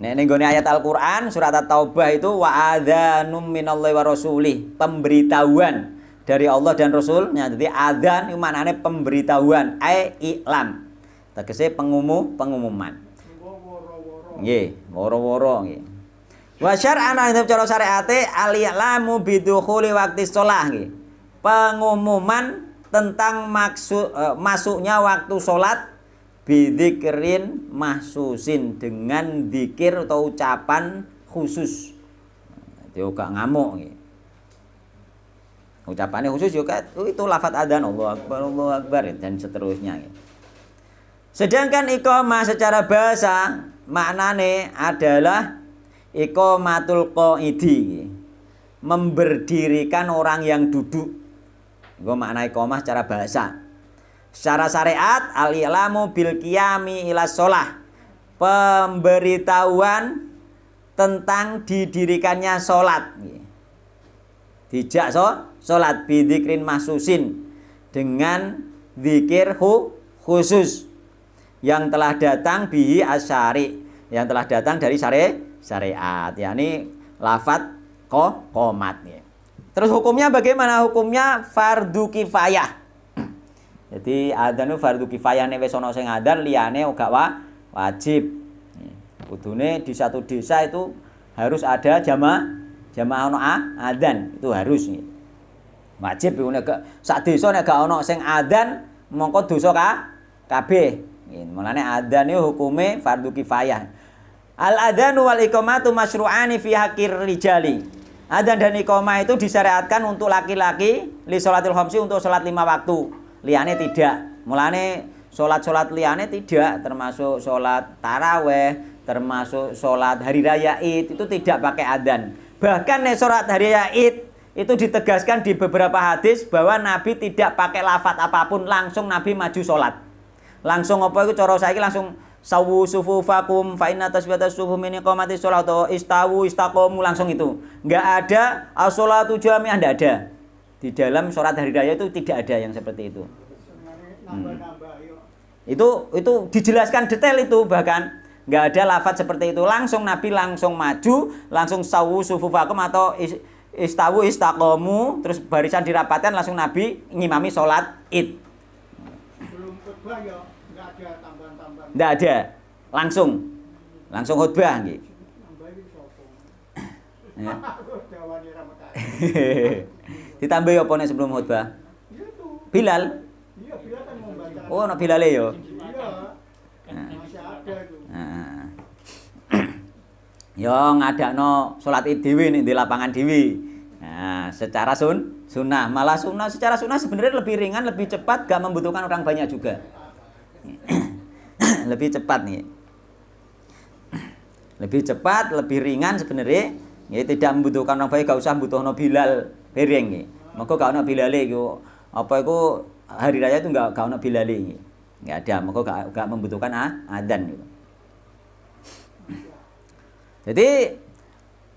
Nek nggone ayat Al-Qur'an surat At-Taubah itu wa adzanum minallahi wa rasulih, pemberitahuan dari Allah dan Rasulnya. Jadi adzan itu maknane pemberitahuan, i'lam. Tegese pengumuman. Nggih, woro-woro nggih. Wa syar'an itu cara syariate al-i'lamu bidukhuli waqti shalah nggih. Pengumuman tentang masuknya waktu salat bidzikrin mahsusin, dengan zikir atau ucapan khusus. Dia gak ngamuk nggih. Ucapannya khusus juga itu lafaz adzan Allahu Akbar dan seterusnya nggih. Sedangkan iqamah secara bahasa maknane adalah iqamatul qaidi, memberdirikan orang yang duduk. Iku makna iqamah secara bahasa. Secara syariat al-i'lamu bil qiyami ila shalah, pemberitahuan tentang didirikannya salat. Dijak salat bidzikrin mahsusin, dengan zikir khusus yang telah datang bihi asyari, yang telah datang dari syariat, yakni lafaz qomat. Terus hukumnya bagaimana? Hukumnya fardu kifayah. Jadi adzan itu fardu kifayah, nek wis ana sing adzan liyane gak wajib. Kudune di satu desa itu harus ada jamaah ono adzan, itu harus nggih. Wajib iku nek sak desa nek gak ono sing adzan mongko dosa kabeh. Nggih, mulane adzan niku hukume fardu kifayah. Al adzanu wal iqamatu masyru'ani fi haqqir rijali. Adzan dan iqamah itu disyariatkan untuk laki-laki li sholatil khamsi untuk salat 5 waktu. Liyane tidak. Mulane salat-salat liyane tidak, termasuk salat tarawih, termasuk salat hari raya Id itu tidak pakai adzan. Bahkan nek salat hari raya Id itu ditegaskan di beberapa hadis bahwa Nabi tidak pakai lafaz apapun, langsung Nabi maju salat. Langsung apa itu cara saiki langsung sawu sufufakum fa inna tasbihatas sufu min iqamati shalah atau istawu istaqamu langsung itu. Enggak ada as-shalatu jami'ah, enggak ada. Di dalam sholat hari raya itu tidak ada yang seperti itu. Itu dijelaskan detail itu, bahkan enggak ada lafaz seperti itu. Langsung Nabi langsung maju, langsung sawu sufufakum atau istawu istaqamu, terus barisan dirapatkan, langsung Nabi ngimami sholat Id. Belum khutbah ya, enggak ada tambahan-tambahan. Enggak ada. Langsung khutbah nggih. Nambah iki sapa? Ya. Jawani ra mekar. Ditambahi apa nek sebelum khutbah? Itu. Bilal. Iya, Bilal kan membacakan. Oh, ana Bilale yo. Iya. Masih ada itu. Nah. Yo ngadakno salat Id dhewe ning di lapangan dhewe. Nah, secara sunnah, malah secara sunnah sebenarnya lebih ringan, lebih cepat, gak membutuhkan orang banyak juga. Lebih cepat nih. Lebih cepat, lebih ringan sebenarnya. Ya, tidak membutuhkan orang banyak, gak usah butuhno Bilal bereng nggih. Mengko gak ono Bilale iku apa iku hari raya itu gak ono Bilale nggih. Enggak ada, mengko gak membutuhkan adzan gitu. Jadi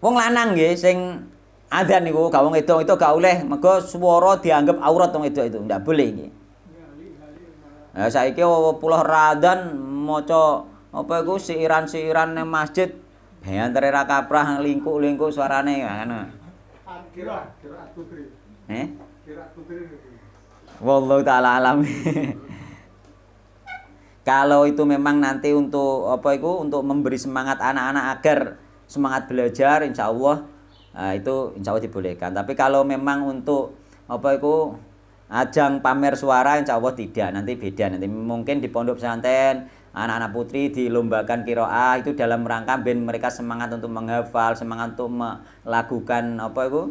wong lanang nggih sing adzan niku gak wong wedok itu gak oleh, mergo swara dianggap aurat wong wedok itu ndak boleh nggih. Nah, saiki puluh radzan maca apa iku siiran-siiran nang masjid, bantere ra kaprah lingkuk-lingkuk suarane ngono. Kira putri. Kira putri. Wallahu taala alam. Kalau itu memang nanti untuk apa itu, untuk memberi semangat anak-anak agar semangat belajar, insya Allah itu insya Allah dibolehkan. Tapi kalau memang untuk apa itu ajang pamer suara, insya Allah tidak. Nanti beda. Nanti mungkin di pondok pesantren anak-anak putri dilombakan qiraah itu dalam rangka ben mereka semangat untuk menghafal, semangat untuk melakukan apa itu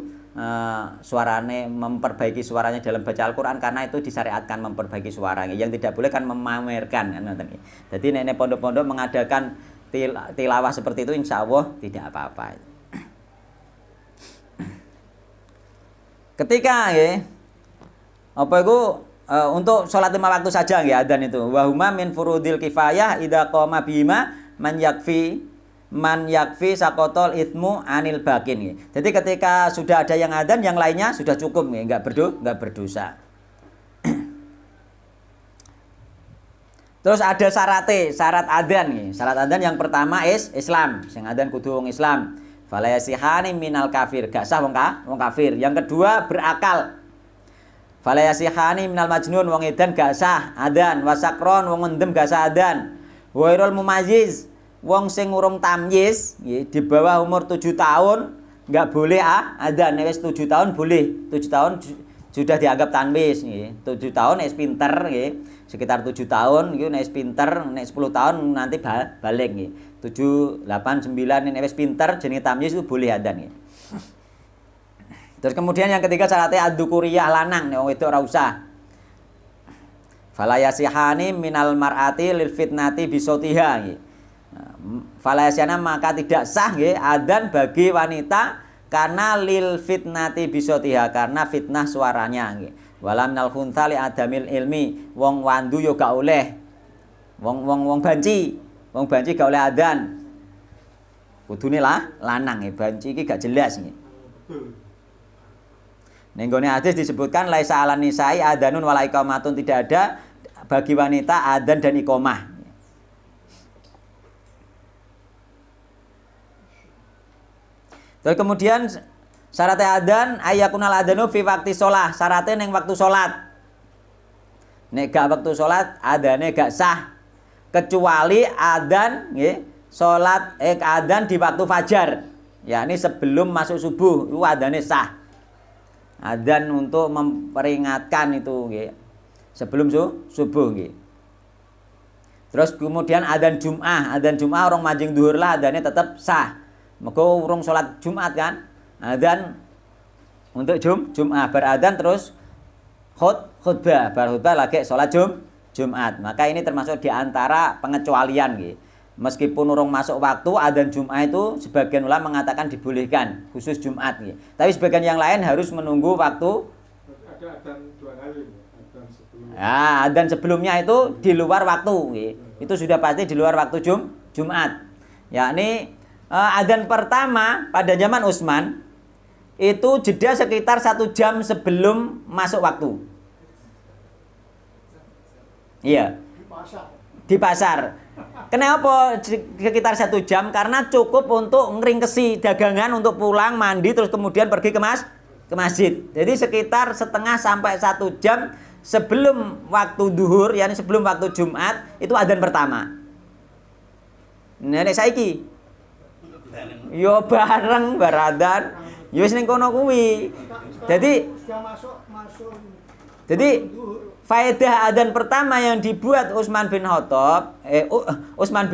suarane, memperbaiki suaranya dalam baca Al-Quran, karena itu disyariatkan memperbaiki suaranya. Yang tidak boleh kan memamerkan kan. Jadi nenek pondok-pondok mengadakan tilawah seperti itu insya Allah tidak apa-apa. Ketika ya apa itu untuk sholat 5 waktu saja ya adzan itu. Wahuma min furudil kifayah idza qama bima man yakfi sakotol ithmu anil bakin. Jadi ketika sudah ada yang adzan, yang lainnya sudah cukup, enggak berdosa. Terus ada syarat adzan. Syarat adzan yang pertama Islam. Sing adzan kudu wong Islam. Fala yasihani minal kafir, gak sah wong kafir. Yang kedua berakal. Fala yasihani minal majnun, wong edan gak sah adzan. Wasakron, wong mendem gak sah adzan. Wairul mumayyiz, wong sing urung tamyiz, di bawah umur 7 tahun enggak boleh adzan. Nek wis 7 tahun boleh. 7 tahun sudah dianggap tamyiz nggih. 7 tahun wis pinter nggih. Sekitar 7 tahun iku nek wis pinter, nek 10 tahun nanti balik nggih. 7, 8, 9 nek wis pinter jenenge tamyiz itu boleh adzan nggih. Terus kemudian yang ketiga syaratnya ad-dzukuriyah, lanang, nek wong wedok ora usah. Fala yasihani minal mar'ati lil fitnati bisautiha nggih. Falasyana maka tidak sah nggih adzan bagi wanita karena lil fitnati bisautiha, karena fitnah suaranya nggih. Wala minal khuntha li adamil ilmi, wong wandu yo gak oleh. Wong banci gak oleh adzan. Kudune lanang nggih, banci iki gak jelas nggih. Ning gone hadis disebutkan laisa 'alan nisa'i adzanun wala iqamatun, tidak ada bagi wanita adzan dan iqamah. Terus kemudian syaratnya adzan ayakunal adzanu fi waqti shalah, syaratnya ning waktu salat. Nek gak waktu salat adzane gak sah, kecuali adzan nggih salat adzan di waktu fajar, yakni sebelum masuk subuh itu adzane sah. Adzan untuk memperingatkan itu nggih sebelum subuh nggih. Terus kemudian adzan Jum'ah orang manjing duhur lah adzannya tetap sah. Mergo urung salat Jumat kan. Adzan untuk Jum'ah beradzan terus khutbah, bar khutbah lagi salat Jumat. Maka ini termasuk di antara pengecualian nggih. Meskipun urung masuk waktu adzan Jum'ah itu sebagian ulama mengatakan dibolehkan khusus Jumat nggih. Tapi sebagian yang lain harus menunggu waktu. Ada adzan 2 kali, adzan sebelumnya. Ya, adzan sebelumnya itu di luar waktu nggih. Itu sudah pasti di luar waktu Jumat. Yakni adzan pertama pada zaman Utsman itu jeda sekitar 1 jam sebelum masuk waktu. Iya. Di pasar. Kenapa sekitar 1 jam? Karena cukup untuk ngeringkesi dagangan untuk pulang mandi terus kemudian pergi ke masjid. Jadi sekitar setengah sampai 1 jam sebelum waktu duhur, yakni sebelum waktu Jumat itu adzan pertama. Nek saiki yo bareng beradzan, yo wis ning kono kuwi. Jadi faedah adzan pertama yang dibuat Utsman bin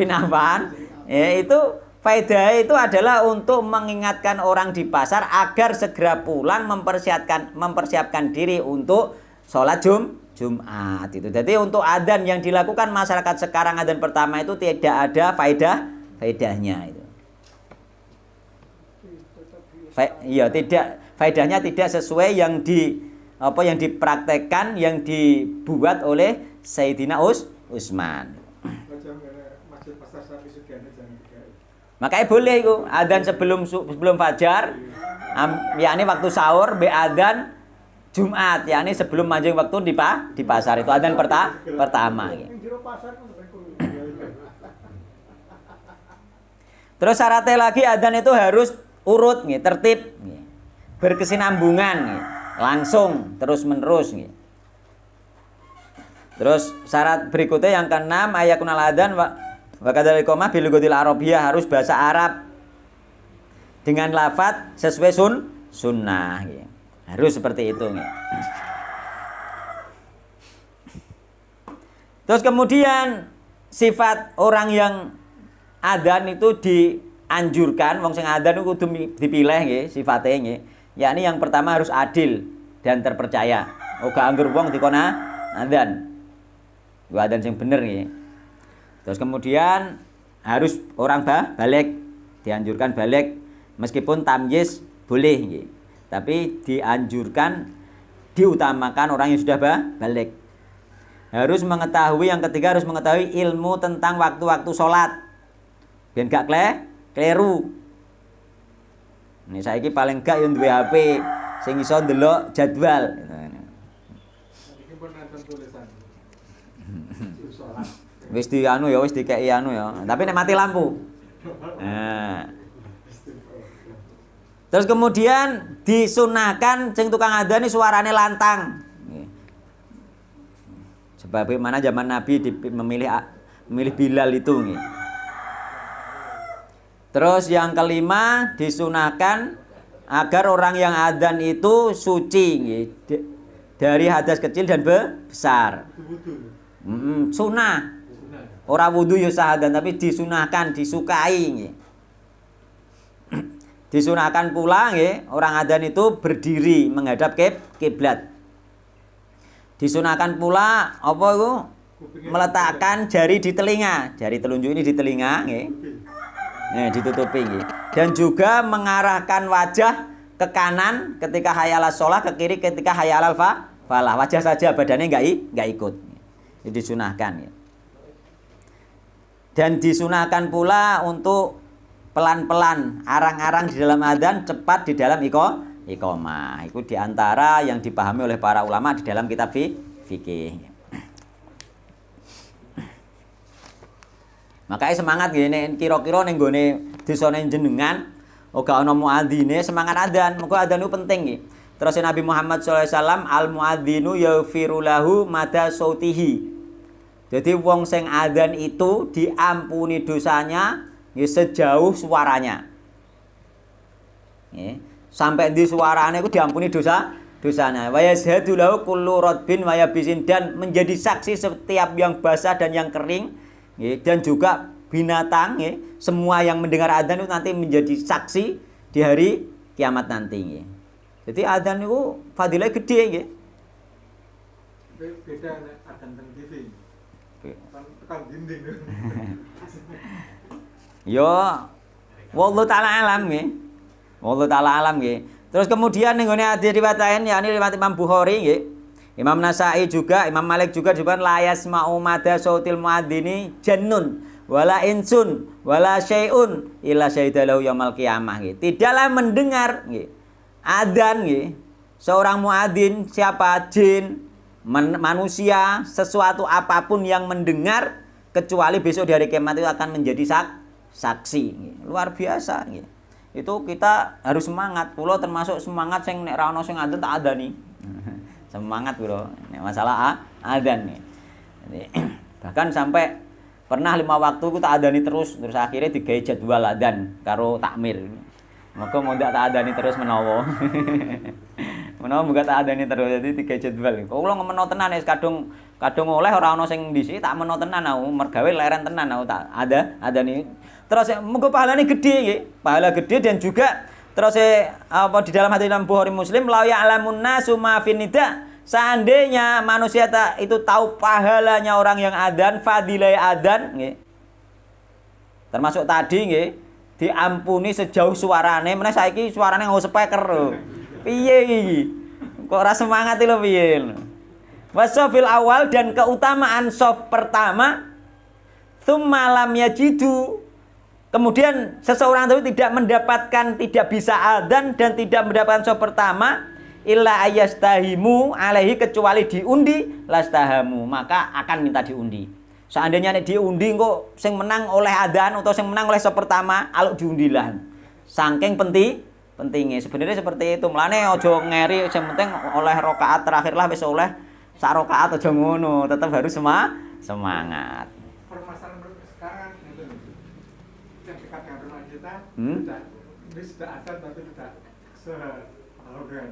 Affan itu faedah itu adalah untuk mengingatkan orang di pasar agar segera pulang mempersiapkan diri untuk sholat Jumat itu. Jadi untuk adzan yang dilakukan masyarakat sekarang adzan pertama itu tidak ada faedahnya itu. Faedahnya tidak sesuai yang dipraktekkan yang dibuat oleh Sayyidina Utsman. Makanya boleh itu adzan sebelum fajar, yakni waktu sahur, be adzan Jumat, yakni sebelum manjing waktu di pasar itu adzan pertama. Terus syaratnya lagi adzan itu harus urut, tertib, berkesinambungan, langsung terus menerus. Terus syarat berikutnya yang keenam ayakunal adzan wa kadzal iqamah bil lughatil arabiyyah, harus bahasa Arab dengan lafaz sesuai sunnah. Harus seperti itu. Terus kemudian sifat orang yang adzan itu dianjurkan, wong sing adzan itu kudu dipilih nggih sifate nggih. Yakni yang pertama harus adil dan terpercaya. Uga anggur wong dikona adzan. Gua adzan sing bener nggih. Terus kemudian harus orang balik, dianjurkan balik meskipun tamyiz boleh nggih. Tapi dianjurkan diutamakan orang yang sudah balik. Harus mengetahui, yang ketiga harus mengetahui ilmu tentang waktu-waktu sholat. Ben gak kleru. Ini saiki paling gak yang duwe HP sing iso ndelok jadwal. Iki pun nonton tulisan. Wis dikeki anu ya. Tapi nek mati lampu. Nah. Terus kemudian disunahkan sing tukang adzan ini suarane lantang. Sebagaimana zaman Nabi memilih Bilal itu. Terus yang kelima disunahkan agar orang yang adzan itu suci dari hadas kecil dan besar. Sunnah. Ora wudu ya sah adzan, tapi disunahkan, disukai. Disunahkan pula orang adzan itu berdiri menghadap kiblat. Disunahkan pula apa itu? Meletakkan jari di telinga. Jari telunjuk ini di telinga ditutupi dan juga mengarahkan wajah ke kanan ketika hayalah sholat, ke kiri ketika hayalah falah. Wajah saja, badannya enggak ikut. Ini disunahkan. Dan disunahkan pula untuk pelan-pelan, arang-arang di dalam adzan, cepat di dalam iqamah. Itu diantara yang dipahami oleh para ulama di dalam kitab fikih. Makanya semangat gini, kira-kira ning gone desane jenengan, uga ana muadzine semangat adzan. Muga adzan itu penting nggih. Terus Nabi Muhammad SAW al-muadzinu yaghfiru lahu mada sautihi. Jadi wong sing adzan itu diampuni dosanya sejauh suaranya. Sampai di suaranya itu diampuni dosanya. Wa yashhadu lahu kullu radbin wa yabisin, dan menjadi saksi setiap yang basah dan yang kering nggih, dan juga binatang nggih, semua yang mendengar adzan itu nanti menjadi saksi di hari kiamat nanti nggih. Jadi adzan itu fadilahnya gede nggih. Beda nek adzan teng TV. Kan tekan dinding. Yo, wallahu taala alam nggih. Wallahu taala alam nggih. Terus kemudian ning gone hadis riwayat lain yakni riwayat Imam Bukhari nggih. Imam Nasa'i juga, Imam Malik juga disebutkan la yasma'u mada sautil muadzini jannun wala insun wala syai'un illa syahidalahu yaumil qiyamah nggih. Tidaklah mendengar nggih adzan nggih seorang muadzin siapa jin manusia sesuatu apapun yang mendengar kecuali besok di hari kiamat itu akan menjadi saksi nggih. Luar biasa nggih. Itu kita harus semangat. Kula termasuk semangat sing nek ra ono sing adzan tak adani. Semangat bro, nek masalah adzan nih. Bahkan sampai pernah 5 waktu ku tak adani terus akhirnya digawe jadwal adzan karo takmir. Maka mau tak adani terus menawa. Menawa muga tak adani terus jadi digawe jadwal. Kula ngemeno tenan wis kadung oleh ora ono sing ndisi tak meno tenan aku mergawe leren tenan aku tak adani. Terus muga pahalane gede nggih. Pahala gede dan juga terus apa di dalam hadis Imam Bukhari Muslim la ya'lamun nasu ma finida. Seandainya manusia itu tahu pahalanya orang yang adzan, fadilah adzan nggih. Termasuk tadi nggih, diampuni sejauh suarane, meneh saiki suarane nggo speaker lho. Piye iki? Kok ora semangat lho piye? Wasofil awal dan keutamaan sof pertama, tsumma lam yajidu. Kemudian seseorang itu tidak mendapatkan, tidak bisa adzan dan tidak mendapatkan sof pertama, illa ayastahimu alaihi kecuali diundi lastahamu, maka akan minta diundi. Seandainya nek diundi kok sing menang oleh adzan atau sing menang oleh sof pertama, aluk diundilah. Saking pentingnya sebenarnya seperti itu. Mulane aja ngeri, yang penting oleh rakaat terakhir lah wis oleh sak rakaat aja ngono, tetap harus semangat. Permasalahan sekarang itu yang dekat dengan rumah kita ini sudah ada tapi tidak kalau dengan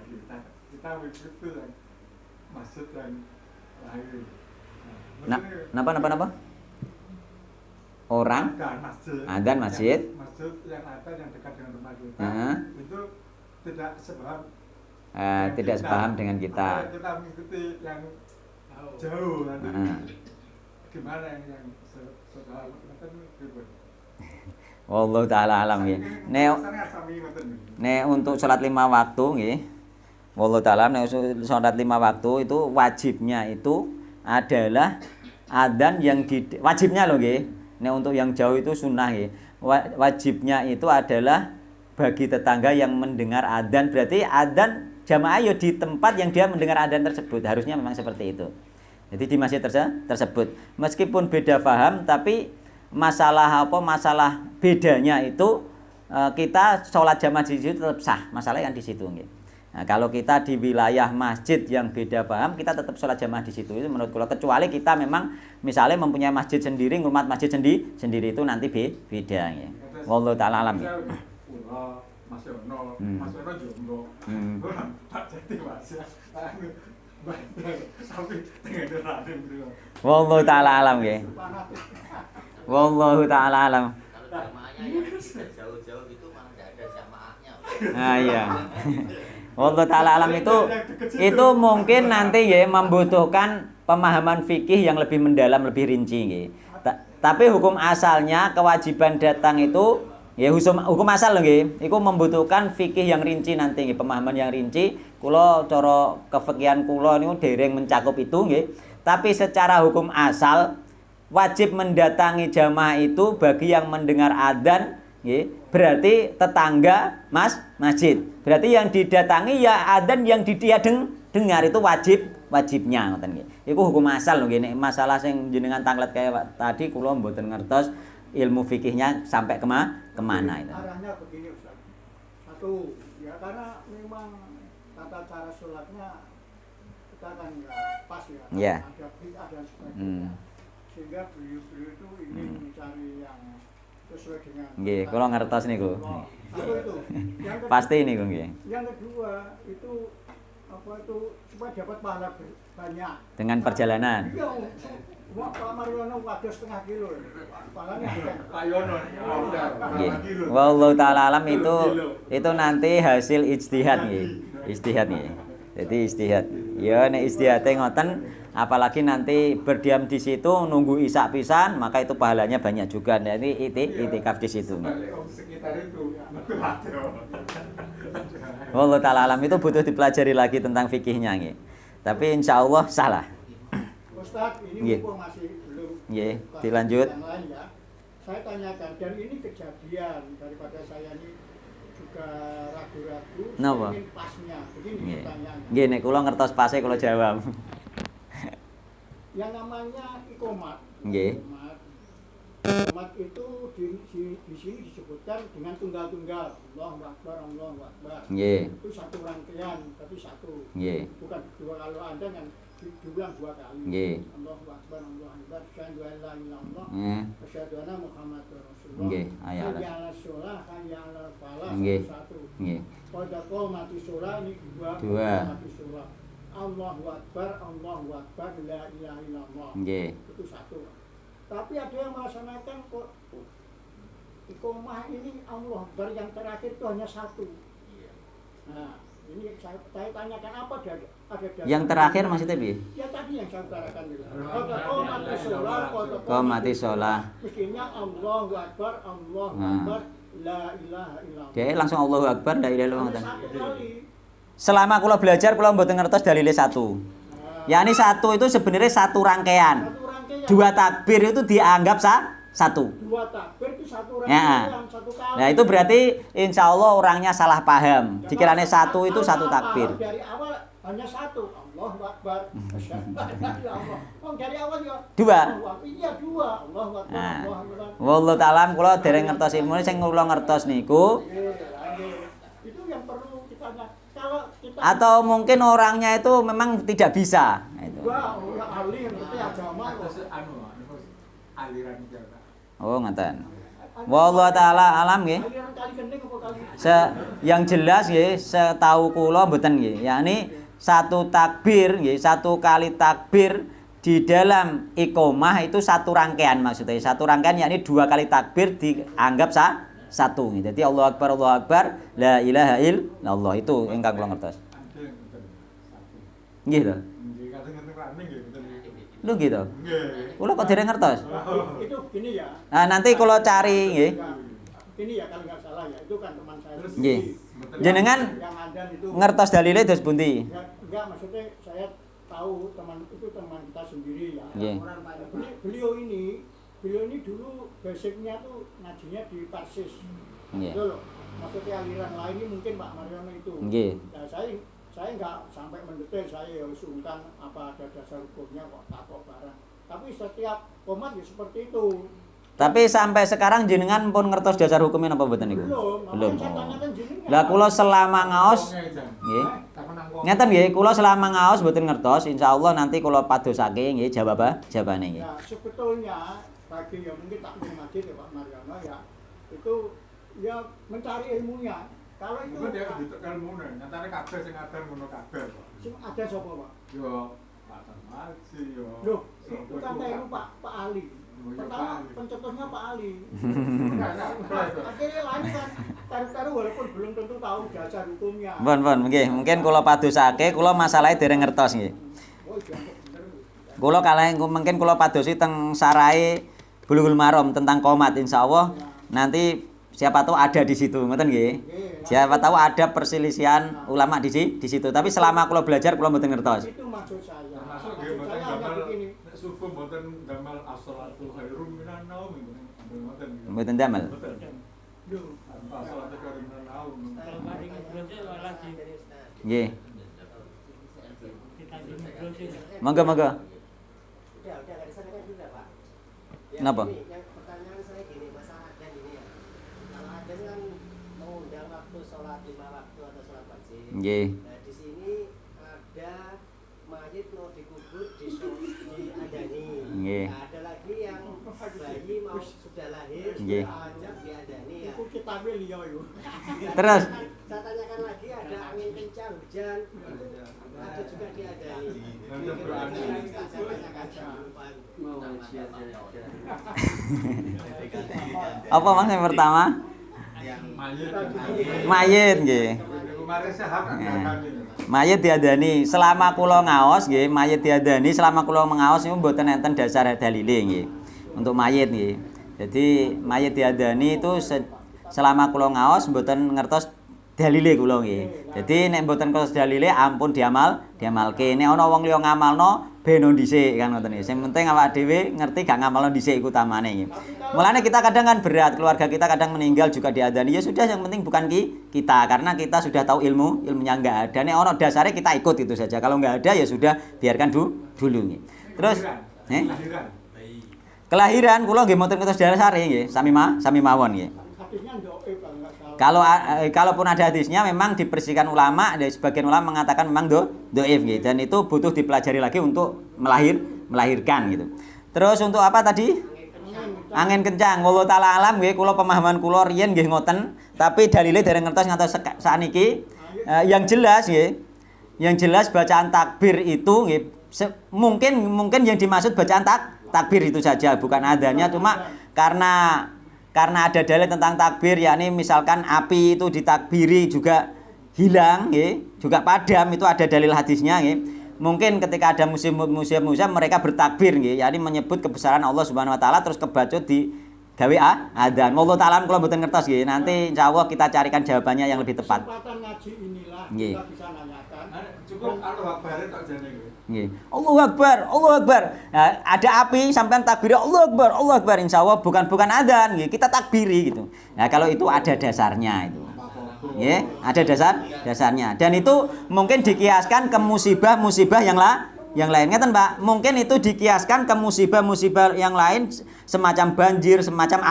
kita begitu yang masjid yang lain. Napa? Orang adzan masjid yang ada yang dekat dengan rumah kita itu tidak sebaham tidak sepaham dengan kita. Kita mengikuti yang jauh nanti gimana yang sebaham wallahu taala alam nggih. Nek untuk salat 5 waktu nggih. Wallahu taala nek salat 5 waktu itu wajibnya itu adalah adzan yang wajibnya loh nggih. Nek untuk yang jauh itu sunnah nggih. Wajibnya itu adalah bagi tetangga yang mendengar adzan, berarti adzan jamaah yo di tempat yang dia mendengar adzan tersebut, harusnya memang seperti itu. Jadi di masjid tersebut meskipun beda paham tapi masalah bedanya itu kita sholat jamaah di situ tetap sah, masalah yang di situ nggih. Nah, kalau kita di wilayah masjid yang beda paham, kita tetap sholat jamaah di situ. Itu menurut kula, kecuali kita memang misalnya mempunyai masjid sendiri, ngurmat masjid sendiri itu nanti beda nggih. Wallahu taala alam. Mas Yono jomblo. Tak jadi Mas. Tapi dengan raden beliau. Wallahu taala alam nggih. Wallahu taala alam. Kalau jamaahnya yang jauh-jauh itu malah enggak ada jamaahnya. Nah iya. Wallahu taala alam itu mungkin nanti ya membutuhkan pemahaman fikih yang lebih mendalam, lebih rinci nggih. Tapi hukum asalnya kewajiban datang itu ya hukum asal lho nggih. Iku membutuhkan fikih yang rinci nanti nggih, pemahaman yang rinci. Kula cara kefikihan kula niku dereng mencakup itu nggih. Tapi secara hukum asal wajib mendatangi jamaah itu bagi yang mendengar adzan nggih, berarti tetangga masjid. Berarti yang didatangi ya adzan yang dia dengar itu wajibnya ngoten nggih. Iku hukum asal lho nggih. Nek masalah sing jenengan tanglet kayak tadi kula mboten ngertos ilmu fikihnya sampai kemana itu. Arahnya begini Ustaz. Satu, ya karena memang tata cara sholatnya kita kan nggak pas ya. Yeah. Ada bid'ah dan sebagainya. Sehingga beliau-beliau itu ingin mencari yang sesuai dengan nggih, kula ngertos niku. Satu itu. Pasti niku nggih. Yang kedua itu supaya dapat pahala banyak dengan perjalanan. Iya, Wah, Pak Mariono waduh setengah kilo. Palanya Pak Yono Nggih. Wallahu taala alam itu nanti hasil ijtihad nggih. Ijtihad nggih. Jadi ijtihad. Ya nek ijtihate ngoten, apalagi nanti berdiam di situ nunggu isak pisan, maka itu pahalanya banyak juga. Nanti itikaf di situ. Sekitar itu. Wallahu taala alam itu butuh dipelajari lagi tentang fikihnya nggih. Tapi insyaallah salah. Ustaz, ini Nggih. mumpung masih belum. Nggih, dilanjut. Yang lain ya. Saya tanyakan, dan ini kejadian daripada saya ini juga ragu-ragu. Napa? Ingin pasnya. Begini Nggih. pertanyaannya. Nggih nek kula ngertos pase kula jawab. Yang namanya ikomat. Nggih. Ikomat itu di sini disebutkan dengan tunggal-tunggal. Allahu Akbar, Allahu Akbar. Nggih. Itu satu rangkaian, tapi satu. Nggih. Bukan dua, kalau Anda yang diulang dua kali. Nggih. Allahu Akbar, Allahu Akbar, asyhadu an la ilaha illallah, Nggih. asyhadu anna Muhammadar Rasulullah. Nggih, hayya ala. Hayya 'alas shalah, hayya 'alal falah. Nggih. Satu. Nggih. Qad qamati shalah ini dua. Dua. Qamati shalah. Allahu Akbar, Allahu Akbar, la ilaha illallah. Nggih. Itu satu. Tapi ada yang melaksanakan kok iqomah ini Allah Akbar yang terakhir itu hanya satu. Nah, ini saya tanyakan apa ada Yang terakhir maksudnya piye? ya tadi yang saya utarakan dulu. Oh mati sholat, Kau mati sholat. mestinya Allahu Akbar, Allahu Akbar, la ilaha illallah. Dia langsung Allahu Akbar, la ilaha illallah. Hanya satu kali. Selama kula belajar kula mboten ngertos dalile satu. Yani satu itu sebenarnya satu rangkaian. Satu rangkaian. Dua takbir itu dianggap satu. Dua takbir itu satu Ya. rangkaian, satu kali. Nah itu berarti insya Allah orangnya salah paham. Dikiranya satu itu satu takbir. Dari awal hanya satu. Allahu Akbar. Ya Allah. Oh, dari awal ya. Dua. Iya dua. Allahu Akbar. Nah, Allahu Akbar. wallahu ta'ala kula dereng ngertos ilmune sing kula ngertos niku. Itu yang perlu kita kalau kita Atau mungkin orangnya itu memang tidak bisa. Nah, itu. dua orang ahli yang ngerti agama kok. Aliran jaga. Oh ngoten. Wallahu ta'ala alam nggih. Aliran kali gendeng apa kali? Yang jelas nggih setahu kula mboten nggih. Yakni satu takbir nggih, satu kali takbir di dalam iqomah itu satu rangkaian maksudnya. Satu rangkaian yakni dua kali takbir dianggap satu nggih. Dadi Allahu Akbar, la ilaha illallah itu ingkang kula ngertos. Nggih to. Lu gitu. Kula kok dereng ngertos. Itu gini ya. Nah, nanti kula cari nggih. Ini ya kalau nggak salah ya, itu kan teman saya. Nggih. Jenengan yang ada itu ngertos dalile dos pundi? enggak maksudnya saya tahu teman itu teman kita sendiri ya. Nggih. Orang banyak. Beliau ini dulu basicnya tuh ngajinya di Persis. Nggih. Itu loh. Maksudnya aliran lain ini mungkin Pak Mariono itu. Nggih. Nah, saya nggak sampai mendetail, saya ya sungkan apa ada dasar hukumnya kok takut barang. Tapi setiap komat ya seperti itu. Tapi sampai sekarang jenengan pun ngertos dasar hukumnya apa mboten niku? Belum. Belum. Saya Oh. tanyakan jenengan. Lah kula selama ngaos nggih. Ngeten nggih, kula selama ngaos mboten ngertos, insyaallah nanti kula padosake nggih jawabane nggih. Ya, sebetulnya bagi yang mungkin tak mengaji ya Pak Mariono ya, itu ya mencari ilmunya. Kalau itu Mungkin dia dituk ilmu nih, nyatanya kabeh sing adan ngono kabeh kok. ada sapa Pak? Yo, Pak Tarmaji yo. Loh, itu kan ilmu Pak Ali. Pertama pencetusnya Pak Ali. Akhirnya lain kan taruh-taruh walaupun belum tentu tahu dasar hukumnya. Pun nggih, mungkin kula padosake, kula masalahe dereng ngertos nggih. Oh, dianggap bener. Kula kalih mungkin kula padosi teng sarahe Bulughul Maram tentang qomat insyaallah nanti siapa tahu ada di situ, ngoten nggih. Siapa tahu ada perselisihan ulama di situ. Tapi selama kula belajar kula mboten ngertos. Itu maksud saya. Termasuk Maksud nggih mboten saya hanya damel begini. nek subuh mboten damel as-shalatu khairum minan naum mboten. Mboten damel. Mboten. Loh, As-shalatu khairum minan naum. Nggih. Monggo. Udah nggak disampaikan juga Pak. Kenapa? Ini, yang pertanyaan saya gini, masalah adan ini ya. Kalau adan kan mengundang waktu sholat 5 waktu atau sholat wajib. Nggih. Nah di sini ada mayit mau dikubur diadani. Nggih. Nah, ada lagi yang bayi mau sudah lahir Nggih. sudah ajak diadani ya. itu kita beliau itu. Terus Saya tanyakan lagi ada angin kencang hujan itu ada juga diadani. Saya tanyakan. Apa Mas yang pertama? yang Mayit nggih. Kemarin sehat Mayit diadani selama kula ngaos nggih, mayit diadani selama kula mengaos niku mboten enten dasar dalile nggih. Untuk mayit nggih. Jadi mayit diadani itu selama kula ngaos mboten ngertos dalile kula nggih. Jadi nek mboten ngertos dalile ampun diamalke. Nek ana wong liya ngamalno beno dhisik kan ngoten nggih. Sing penting awak dhewe ngerti gak ngamalno dhisik iku utamane nggih. Mulane kita kadang kan berat, keluarga kita kadang meninggal juga diadani. Ya sudah yang penting bukan kita karena kita sudah tahu ilmunya enggak ada. Nek ana dasare kita ikut itu saja. Kalau enggak ada ya sudah biarkan dulu nggih. Terus kelahiran kula nggih mboten ngertos dasare nggih, sami mawon nggih. Hadisnya dhaif kalau nggak salah. Kalaupun ada hadisnya memang dibersihkan ulama, dan sebagian ulama mengatakan memang dhaif gitu, dan itu butuh dipelajari lagi untuk melahirkan gitu. Terus untuk apa tadi? Angin kencang. Wallahu taala alam nggih, kula pemahaman kula riyen nggih ngoten, tapi dalile dereng ngertos ngantos sakniki. Yang jelas nggih, yang jelas bacaan takbir itu nggih mungkin yang dimaksud bacaan takbir itu saja, bukan adanya, cuma karena ada dalil tentang takbir, yakni misalkan api itu ditakbiri juga hilang nggih, juga padam, itu ada dalil hadisnya nggih. Mungkin ketika ada musim mereka bertakbir nggih, yakni menyebut kebesaran Allah Subhanahu wa taala terus kebacut di gawe adzan. Wallahu taala kula mboten ngertos nggih. Nanti insyaallah kita carikan jawabannya yang lebih tepat. Kesempatan ngaji inilah Nggih. kita bisa nanyakan. cukup Allahu Akbar tok jane kuwi. Nggih. Allahu Akbar, Allahu Akbar. Nah, ada api sampean takbir Allahu Akbar. Insyaallah bukan adzan nggih, kita takbiri gitu. Nah, kalau itu ada dasarnya itu. Ya, ada dasarnya. Dan itu mungkin dikiaskan ke musibah-musibah yang lain. Ngeten, Pak. Mungkin itu dikiaskan ke musibah-musibah yang lain semacam banjir, semacam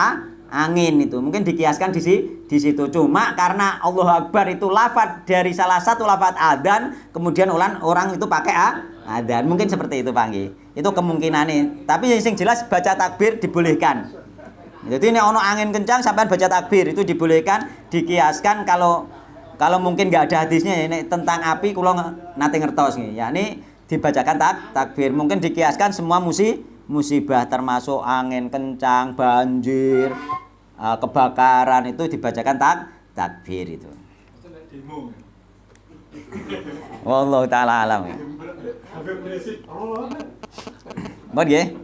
angin itu. Mungkin dikiaskan di situ. Cuma karena Allahu Akbar itu lafaz dari salah satu lafaz adzan, kemudian orang itu pakai adzan. Mungkin seperti itu, Pak nggih. Itu kemungkinannya. Tapi yang jelas baca takbir dibolehkan. Jadi ini ono angin kencang sampai baca takbir itu dibolehkan, dikiaskan kalau mungkin nggak ada hadisnya ini tentang api kula nate ngertos nih. Ya ini dibacakan takbir. Mungkin dikiaskan semua musibah termasuk angin kencang, banjir, kebakaran itu dibacakan takbir itu. Demo. Wallahu taala alam. Habib berisik. Allah. Bon nggih.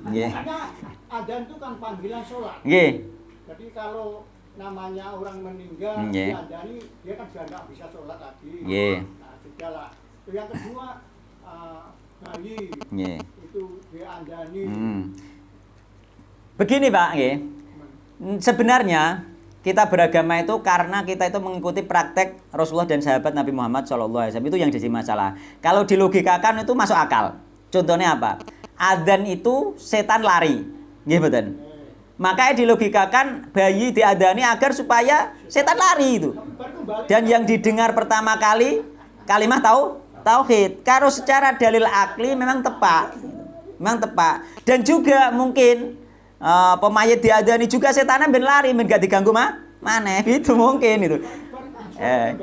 Nggih. Karena adzan itu kan panggilan sholat. Nggih. Jadi kalau namanya orang meninggal, Nggih. diadani, dia kan sudah nggak bisa sholat lagi. Nggih. Nah, sudahlah. Yang kedua, bayi Nggih. itu diadani. Begini, Pak nggih. Sebenarnya kita beragama itu karena kita itu mengikuti praktek Rasulullah dan sahabat Nabi Muhammad SAW. Itu yang jadi masalah. Kalau dilogikakan itu masuk akal. Contohnya apa? Adzan itu setan lari. Nggih mboten? Makanya dilogikakan bayi diadani agar supaya setan lari itu. Dan yang didengar pertama kali kalimat tauhid. Kalau secara dalil akli memang tepat. Dan juga mungkin pemayit diadani juga setannya ben lari, ben gak diganggu maneh. Itu mungkin itu.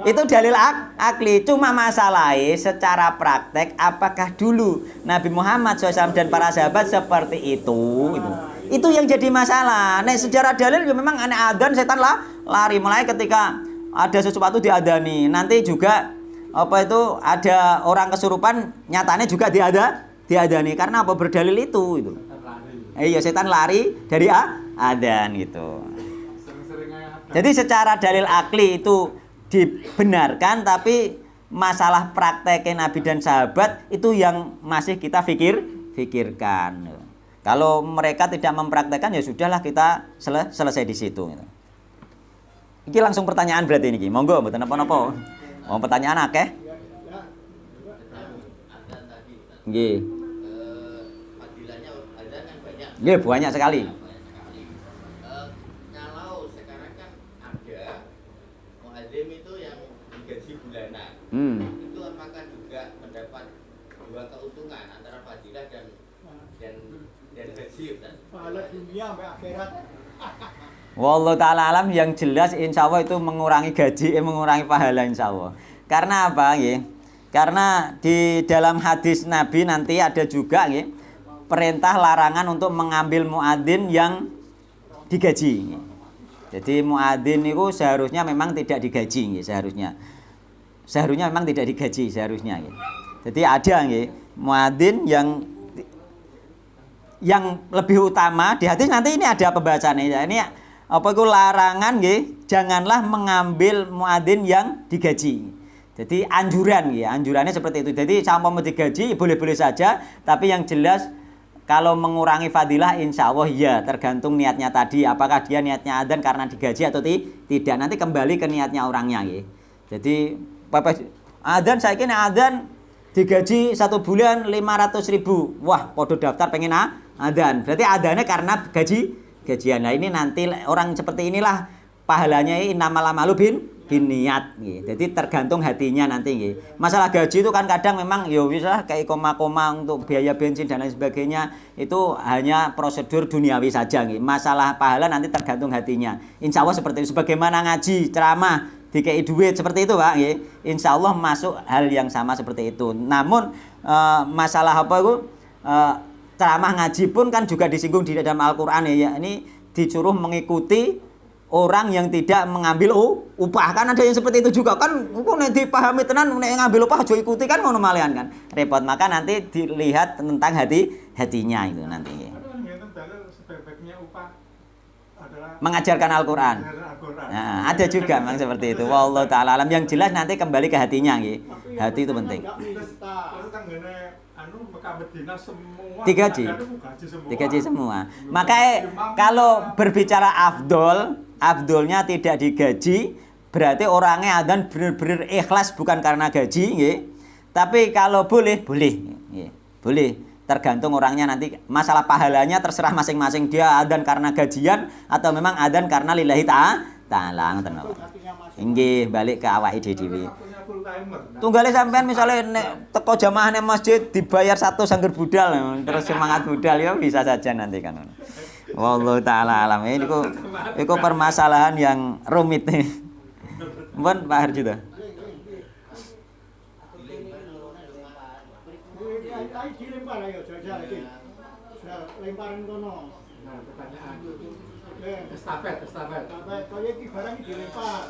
Itu dalil akli. Cuma masalahnya secara praktek apakah dulu Nabi Muhammad SAW dan para sahabat seperti itu. Itu yang jadi masalah. Nah, secara dalil ya memang aneh adzan setan lari. Mulai ketika ada sesuatu diadani, nanti juga ada orang kesurupan nyatanya juga diadani karena apa? Berdalil itu. Iya, setan lari dari adzan gitu. Jadi secara dalil akli itu dibenarkan, tapi masalah prakteknya Nabi dan sahabat itu yang masih kita pikirkan. Kalau mereka tidak mempraktekkan ya sudahlah, kita selesai di situ. Ini langsung pertanyaan berarti ini. Monggo mboten napa-napa. Mau pertanyaan akeh? Nggih. Fadilahnya ada kan banyak. Nggih, banyak sekali. Kalau sekarang kan ada muadzim itu yang digaji bulanan. Itu apakah juga mendapat dua keuntungan antara fadilah dan gaji, Ustaz? Pahala dunia sampai akhirat. Wallahu ta'ala alam. Yang jelas insya Allah itu mengurangi gaji, mengurangi pahala insya Allah. Karena apa nggih? Karena di dalam hadis Nabi nanti ada juga nggih, perintah larangan untuk mengambil muadzin yang digaji. Jadi muadzin itu seharusnya memang tidak digaji nggih, seharusnya. Seharusnya memang tidak digaji seharusnya nggih. Jadi ada nggih muadzin yang lebih utama di hadis nanti ini ada pembahasannya. Ini apa itu larangan nggih, janganlah mengambil muadzin yang digaji. Jadi anjuran ya, anjurannya seperti itu. Jadi sampai mau digaji boleh-boleh saja, tapi yang jelas kalau mengurangi fadilah insya Allah ya, tergantung niatnya tadi. Apakah dia niatnya adzan karena digaji atau tidak. Nanti kembali ke niatnya orangnya ya. Jadi adzan saya kira adzan digaji 1 bulan 500.000. Wah, podo daftar pengen adzan. Berarti adzannya karena gajian. Nah ini nanti orang seperti inilah pahalanya innamal a'malu bin niat nggih. Jadi tergantung hatinya nanti nggih. Masalah gaji itu kan kadang memang ya bisa kayak koma-koma untuk biaya bensin dan lain sebagainya, itu hanya prosedur duniawi saja nggih. Masalah pahala nanti tergantung hatinya. Insya Allah seperti itu. Sebagaimana ngaji, ceramah, dikei duit seperti itu Pak nggih. Insya Allah masuk hal yang sama seperti itu. Namun masalah apa itu ceramah ngaji pun kan juga disinggung di dalam Al-Qur'an ya. Ini disuruh mengikuti orang yang tidak mengambil upah. Kan ada yang seperti itu juga kan, nek dipahami tenan nek ngambil upah aja ikuti kan ngono malian kan. Repot. Maka nanti dilihat tentang hatinya itu nanti. Sebaik-baiknya upah adalah mengajarkan Al-Qur'an. Nah, ada juga memang seperti itu. Wallahu taala alam. Yang jelas nanti kembali ke hatinya nggih. Hati itu penting. Digaji semua. Maka kalau berbicara afdolnya tidak digaji, berarti orangnya adzan benar-benar ikhlas bukan karena gaji nggih. Tapi kalau boleh nggih. Boleh. Tergantung orangnya nanti, masalah pahalanya terserah masing-masing, dia adzan karena gajian atau memang adzan karena lillahi ta'ala ngoten Bapak. Nggih, balik ke awake dhewe. Tunggale sampean misalnya nek teko jamaah nang masjid dibayar 1 sangger budal terus semangat budal ya bisa saja nanti kan. Wallahu taala alam. Iku permasalahan yang rumit nih. Mun Pak Harjudo. Dilempar ayo jajal iki. Lemparin kono. Nah, pertanyaan. Estafet. Kaya iki barang dilempar.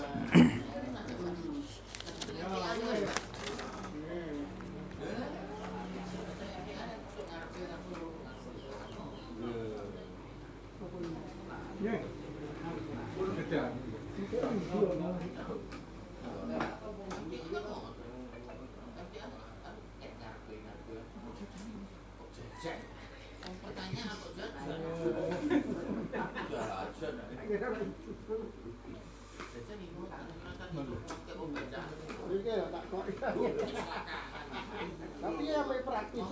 Tapi ya praktis.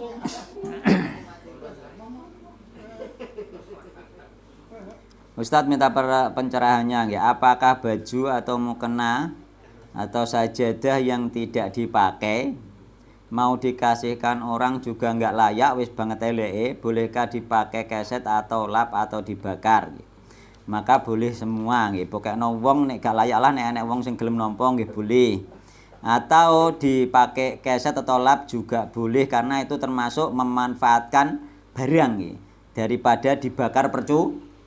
Ustadz minta pencerahannya nggih. Apakah baju atau mukena atau sajadah yang tidak dipakai mau dikasihkan orang juga nggak layak wis banget eleke, bolehkah dipakai keset atau lap atau dibakar? Maka boleh semua nggih. Pokoknya wong nek gak layak lah, nek enek wong sing gelem nampa nggih boleh. Atau dipakai keset atau lap juga boleh karena itu termasuk memanfaatkan barang nggih. Daripada dibakar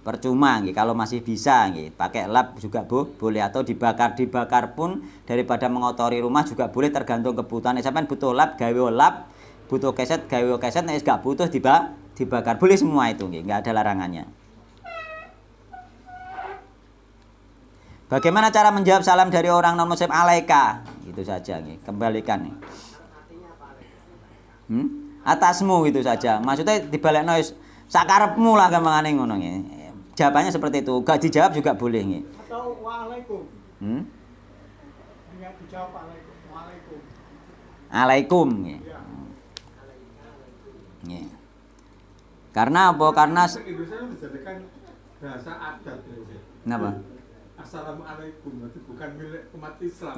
percuma nggih. Kalau masih bisa nggih, pakai lap juga boleh atau dibakar pun daripada mengotori rumah juga boleh, tergantung kebutuhan. Sampeyan butuh lap gawe lap, butuh keset gawe keset, nek gak butuh dibakar. Boleh semua itu nggih, enggak ada larangannya. Bagaimana cara menjawab salam dari orang non muslim? Alaika, itu saja nih, kembalikan nih. Atasmu itu saja. Maksudnya dibalekno sakarepmu lah gampangane ngono nggih. Jawabannya seperti itu. Gak dijawab juga boleh nih. Atau waalaikum. Enggak dijawab waalaikum. Alaikum nggih. Nggih. Karena apa? Karena Indonesia dijadikan bahasa adat. Kenapa? Assalamualaikum, berarti bukan milik umat Islam.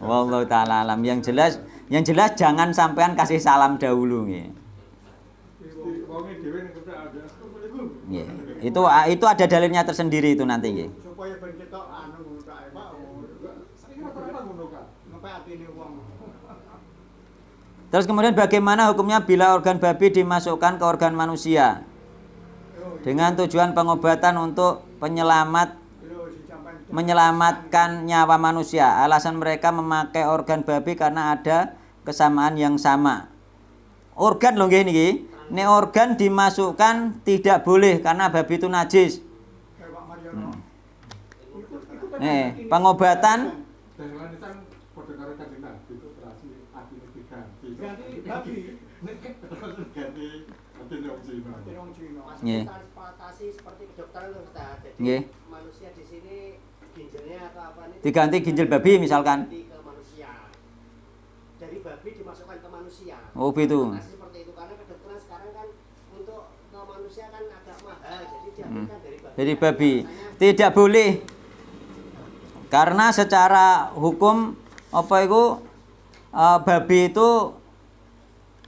Wallahu taala alam. Yang jelas jangan sampean kasih salam dahulu nggih. Nggih. Itu ada dalilnya tersendiri itu nanti nggih. Supaya ben ketok anu tak Pak. Saiki rata-rata ngono Kak. Sampai atine wong. Terus kemudian bagaimana hukumnya bila organ babi dimasukkan ke organ manusia dengan tujuan pengobatan untuk menyelamatkan nyawa manusia. Alasan mereka memakai organ babi karena ada kesamaan yang sama. Organ loh nggih niki. Nek organ dimasukkan tidak boleh karena babi itu najis. Pengobatan Mas, transplantasi seperti kedokteran loh Ustaz. Jadi manusia di sini ginjalnya atau apa ini diganti ginjal babi misalkan. ke manusia. Dari babi dimasukkan ke manusia. Oh begitu. Seperti itu karena kedokteran sekarang kan untuk ke manusia kan agak mahal. Jadi diambilkan dari babi. Jadi babi tidak boleh. Karena secara hukum apa itu babi itu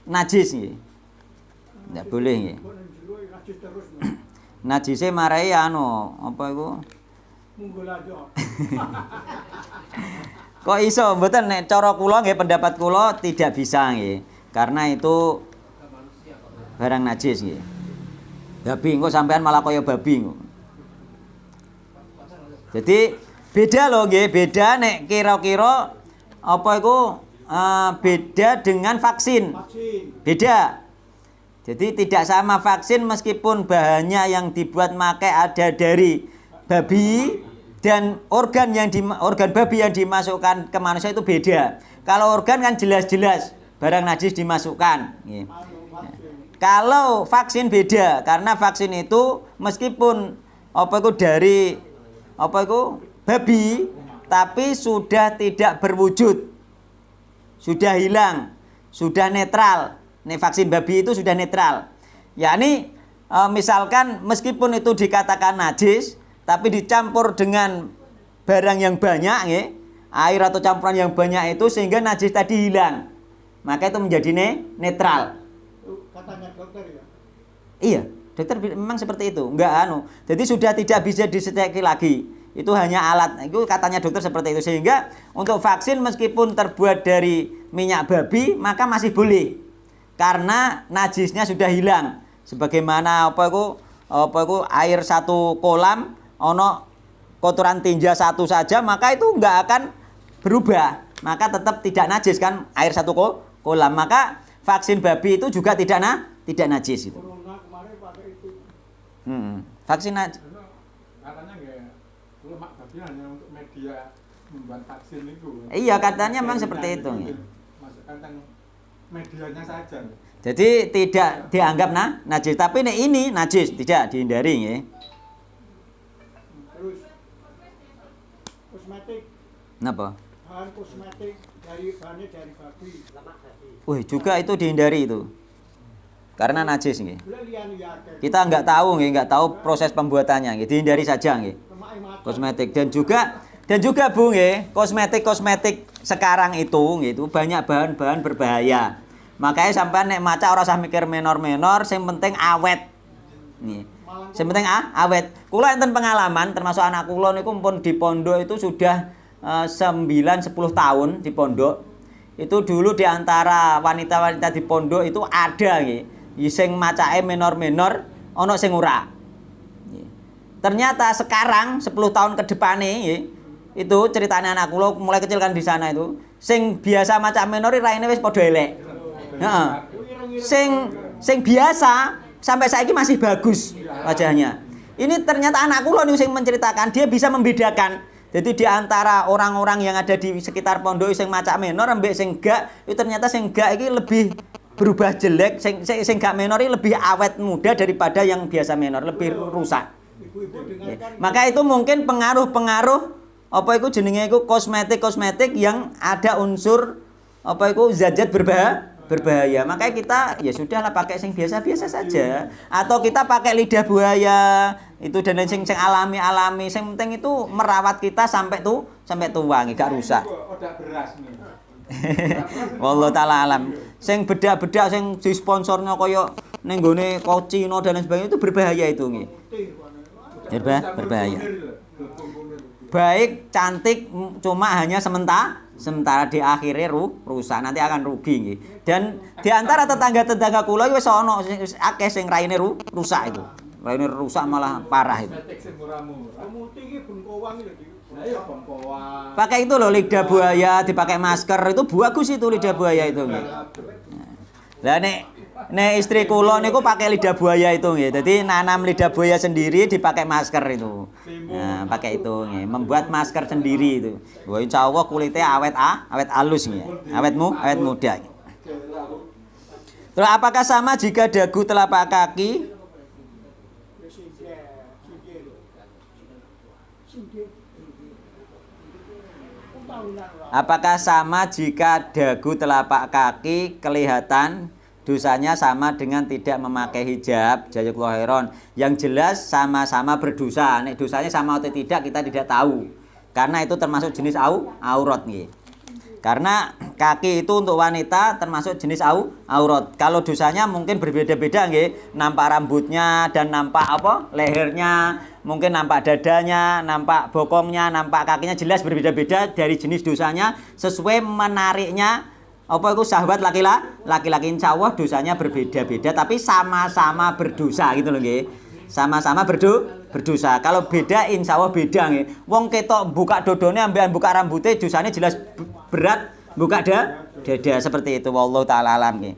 najis nggih. Tidak boleh nggih. Najise marai anu apa iku? Munggulado. Kok iso mboten nek cara kula nggih pendapat kula tidak bisa nggih. Karena itu barang najis nggih. Babi engko sampean malah kaya babi engko. Jadi beda loh nggih, beda nek kira-kira apa iku beda dengan vaksin. Beda. Jadi tidak sama vaksin meskipun bahannya yang dibuat makai ada dari babi dan organ babi yang dimasukkan ke manusia itu beda. Kalau organ kan jelas-jelas barang najis dimasukkan. Kalau vaksin beda karena vaksin itu meskipun dari babi tapi sudah tidak berwujud, sudah hilang, sudah netral. Nih vaksin babi itu sudah netral. Yakni misalkan meskipun itu dikatakan najis tapi dicampur dengan barang yang banyak nggih, air atau campuran yang banyak itu sehingga najis tadi hilang. Maka itu menjadi netral. Katanya dokter ya. Iya, dokter memang seperti itu. Enggak Jadi sudah tidak bisa disetreki lagi. Itu hanya alat. Itu katanya dokter seperti itu sehingga untuk vaksin meskipun terbuat dari minyak babi maka masih boleh. Karena najisnya sudah hilang. Sebagaimana air satu kolam ono kotoran tinja satu saja maka itu enggak akan berubah. Maka tetap tidak najis kan air satu kolam. Maka vaksin babi itu juga tidak najis itu. Corona kemarin pakai itu. Vaksin najis. Katanya enggak lemak babi hanya untuk media membuat vaksin itu. Iya, katanya memang seperti itu. Masukkan medianya saja. Jadi tidak dianggap najis, tapi ini najis, tidak dihindari nggih. Terus kosmetik. Napa? Bahan kosmetik bahannya dari babi. Lemak babi. Wih, juga itu dihindari itu. Karena najis nggih. Lian-lian. Kita nggak tahu proses pembuatannya nggih, dihindari saja nggih. Kosmetik dan juga Bu nggih, kosmetik sekarang itu banyak bahan-bahan berbahaya. Makanya sampai nek maca ora usah mikir menor-menor, sing penting awet. Nih. Sing penting awet. Kula enten pengalaman termasuk anak kula niku pun di pondok itu sudah 9-10 tahun di pondok. Itu dulu di antara wanita-wanita di pondok itu ada nggih, sing macake menor-menor, ana sing ora. Ternyata sekarang 10 tahun ke depannya itu ceritanya anak kula mulai kecil kan di sana itu sing biasa maca menori raine wis padha elek. Heeh. Sing biasa sampai saiki masih bagus wajahnya. Ini ternyata anak kula niku sing menceritakan dia bisa membedakan. Jadi di antara orang-orang yang ada di sekitar pondok sing maca menor ambek sing gak, itu ternyata sing gak iki lebih berubah jelek, sing gak menor iki lebih awet muda daripada yang biasa menor, lebih rusak. Maka itu mungkin pengaruh apa itu jenenge itu kosmetik yang ada unsur apa itu zat-zat berbahaya. Makanya kita ya sudahlah pakai sing biasa-biasa saja atau kita pakai lidah buaya itu dan sing alami sing penting itu merawat kita sampai tua gak rusak. Wallahu taala alam. Sing bedak-bedak sing disponsornya kaya ning nggone Cino dan lain sebagainya itu berbahaya itu nggih. Berbahaya. Baik cantik cuma hanya Sementara di akhirnya rusak, nanti akan rugi nggih. Dan di antara tetangga-tetangga kula iki wis ana akeh sing raine rusak itu. Raine rusak malah parah itu. Setik sing murah-murah. Pemutih iki bengkoang iki lho. Lah ya bengkoang. Pakai itu loh lidah buaya, dipakai masker itu bagus itu lidah buaya itu nggih. Lah nek istri kula niku pakai lidah buaya itu nggih. Dadi nanam lidah buaya sendiri dipakai masker itu. Nah, pakai itu nggih, membuat masker sendiri itu. Wah, insyaallah kulitnya awet halus nggih. Awet muda. Terus apakah sama jika dagu telapak kaki Ya singgih lho. Singgih. Apakah sama jika dagu telapak kaki kelihatan dosanya sama dengan tidak memakai hijab? Jazakallahu khairan. Yang jelas sama-sama berdosa. Nek dosanya sama atau tidak kita tidak tahu. Karena itu termasuk jenis aurat nih. Karena kaki itu untuk wanita termasuk jenis aurat. Kalau dosanya mungkin berbeda-beda nggih. Nampak rambutnya dan nampak apa? Lehernya, mungkin nampak dadanya, nampak bokongnya, nampak kakinya, jelas berbeda-beda dari jenis dosanya sesuai menariknya apa itu syahwat laki-laki. Insyaallah dosanya berbeda-beda tapi sama-sama berdosa gitu loh nggih. Sama-sama berdosa. Kalau beda insyaallah beda nggih. Wong ketok buka dodone ambekan buka rambutnya dosanya jelas berat, buka dada seperti itu. Wallahu taala alam nggih.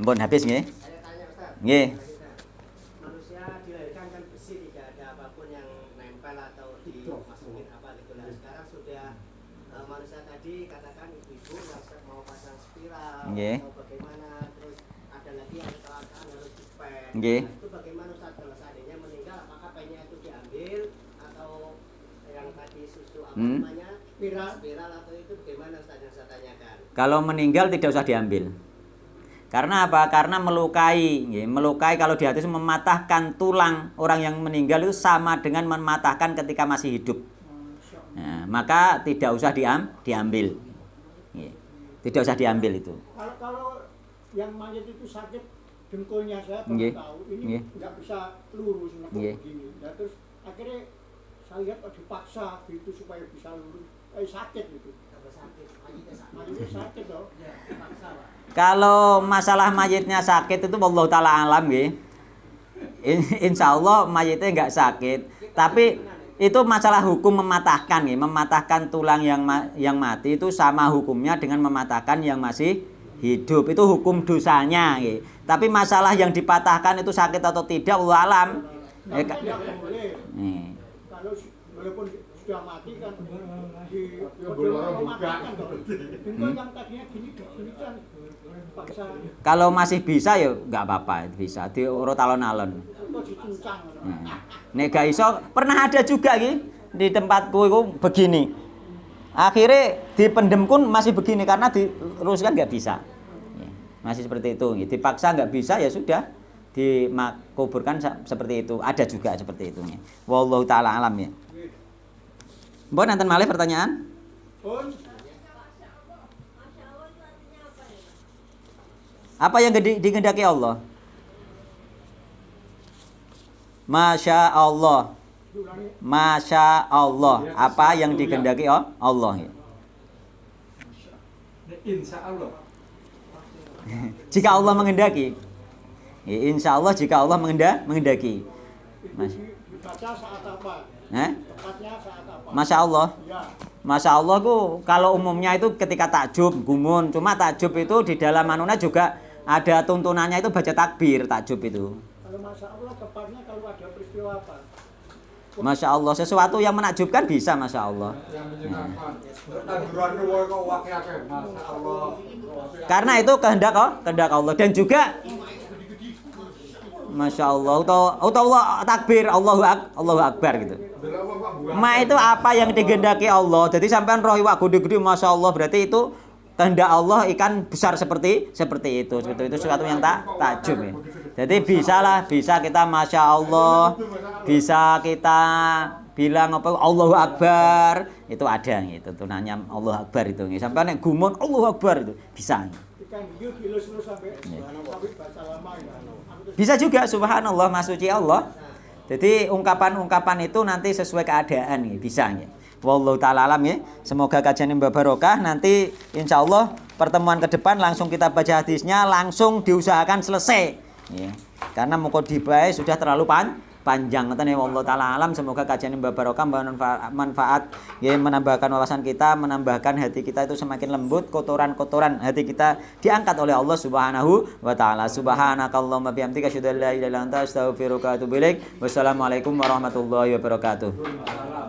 Mbon habis nggih. Saya tanya Ustaz. Nggih. Manusia dilahirkan kan bersih, tidak ada apapun yang nempel atau dimasukin apa gitu. Nah, sekarang sudah manusia tadi katakan ibu-ibu yang mau pasang spiral Nggih. atau bagaimana, terus ada lagi yang kecelakaan harus dipen. Nggih. Nah, itu bagaimana Ustaz kalau seandainya meninggal, apakah pennya itu diambil atau yang tadi susu apa namanya spiral atau itu bagaimana Ustaz yang saya tanyakan? Kalau meninggal tidak usah diambil. Karena apa? Karena melukai, melukai kalau di hati itu mematahkan tulang orang yang meninggal itu sama dengan mematahkan ketika masih hidup. Nah, maka tidak usah diambil. Tidak usah diambil itu. Kalau yang mayat itu sakit dengkulnya saya baru Nggih. tahu ini Nggih. nggak bisa lurus Nggih. begini. Nah, terus akhirnya saya lihat dipaksa gitu supaya bisa lurus. Sakit gitu. Mayatnya sakit loh. Dipaksa Pak. Kalau masalah mayitnya sakit itu wallahu taala alam nggih. Insyaallah mayitnya enggak sakit, tapi itu masalah hukum mematahkan nggih, mematahkan tulang yang mati itu sama hukumnya dengan mematahkan yang masih hidup. Itu hukum dosanya nggih. Tapi masalah yang dipatahkan itu sakit atau tidak wallahu alam. Tidak boleh. Kalau walaupun sudah mati kan mematahkan toh. Dengkul yang tadinya gini kan paksa. Kalau masih bisa ya enggak apa-apa, bisa diurut alon-alon. Atau dicincang. Nek gak iso, pernah ada juga ki di tempatku itu begini. Akhirnya dipendem pun masih begini karena diteruskan nggak bisa. Masih seperti itu, dipaksa nggak bisa ya sudah dikuburkan seperti itu. Ada juga seperti itu. Wallahu taala alam ya. Mbon nanten malih pertanyaan? Pun Apa yang dikehendaki Allah? Masya Allah. Masya Allah. Apa yang dikehendaki Allah? Insya Allah. Jika Allah menghendaki. Insya Allah jika Allah menghendaki. Mas. dibaca saat apa? Tepatnya saat apa? Masya Allah. Ya. Masya Allah kalau umumnya itu ketika takjub, gumun. Cuma takjub itu di dalam manuna juga ada tuntunannya itu baca takbir takjub itu. Kalau Masya Allah tepatnya kalau ada peristiwa apa? Masya Allah sesuatu yang menakjubkan bisa Masya Allah. Yang menyenangkan. Tanduran kowe kok wakil-wakil. Masya Allah. Karena itu kehendak Allah dan juga Masya Allah Allah takbir Allahu Akbar gitu. Ma itu apa yang digendaki Allah. Jadi sampean roh iwak gede-gede Masya Allah berarti itu kehendak Allah ikan besar seperti itu sesuatu yang takjub ya. Jadi bisa kita Masya Allah, bisa kita bilang apa Allahu Akbar, itu ada gitu tunanya Allahu Akbar itu. Sampai nek gumun Allahu Akbar itu bisa. Ikan hiu dilus-lus sampai baca lama ya. Bisa juga subhanallah masuci Allah. Jadi ungkapan-ungkapan itu nanti sesuai keadaan ya, bisa ya. Wallahu ta'ala alam ya. Semoga kajian ini barokah. Nanti insya Allah pertemuan ke depan langsung kita baca hadisnya, langsung diusahakan selesai ya. Karena muqaddimah sudah terlalu panjang. Ngoten ya, wallahu ta'ala alam. Semoga kajian ini barokah, manfaat ya, menambahkan wawasan kita, menambahkan hati kita itu semakin lembut, kotoran-kotoran hati kita diangkat oleh Allah Subhanahu wa taala. Subhanakallahumma bihamdika asyhadu an la ilaha illa anta astaghfiruka wa atubu ilaik. Wassalamualaikum warahmatullahi wabarakatuh.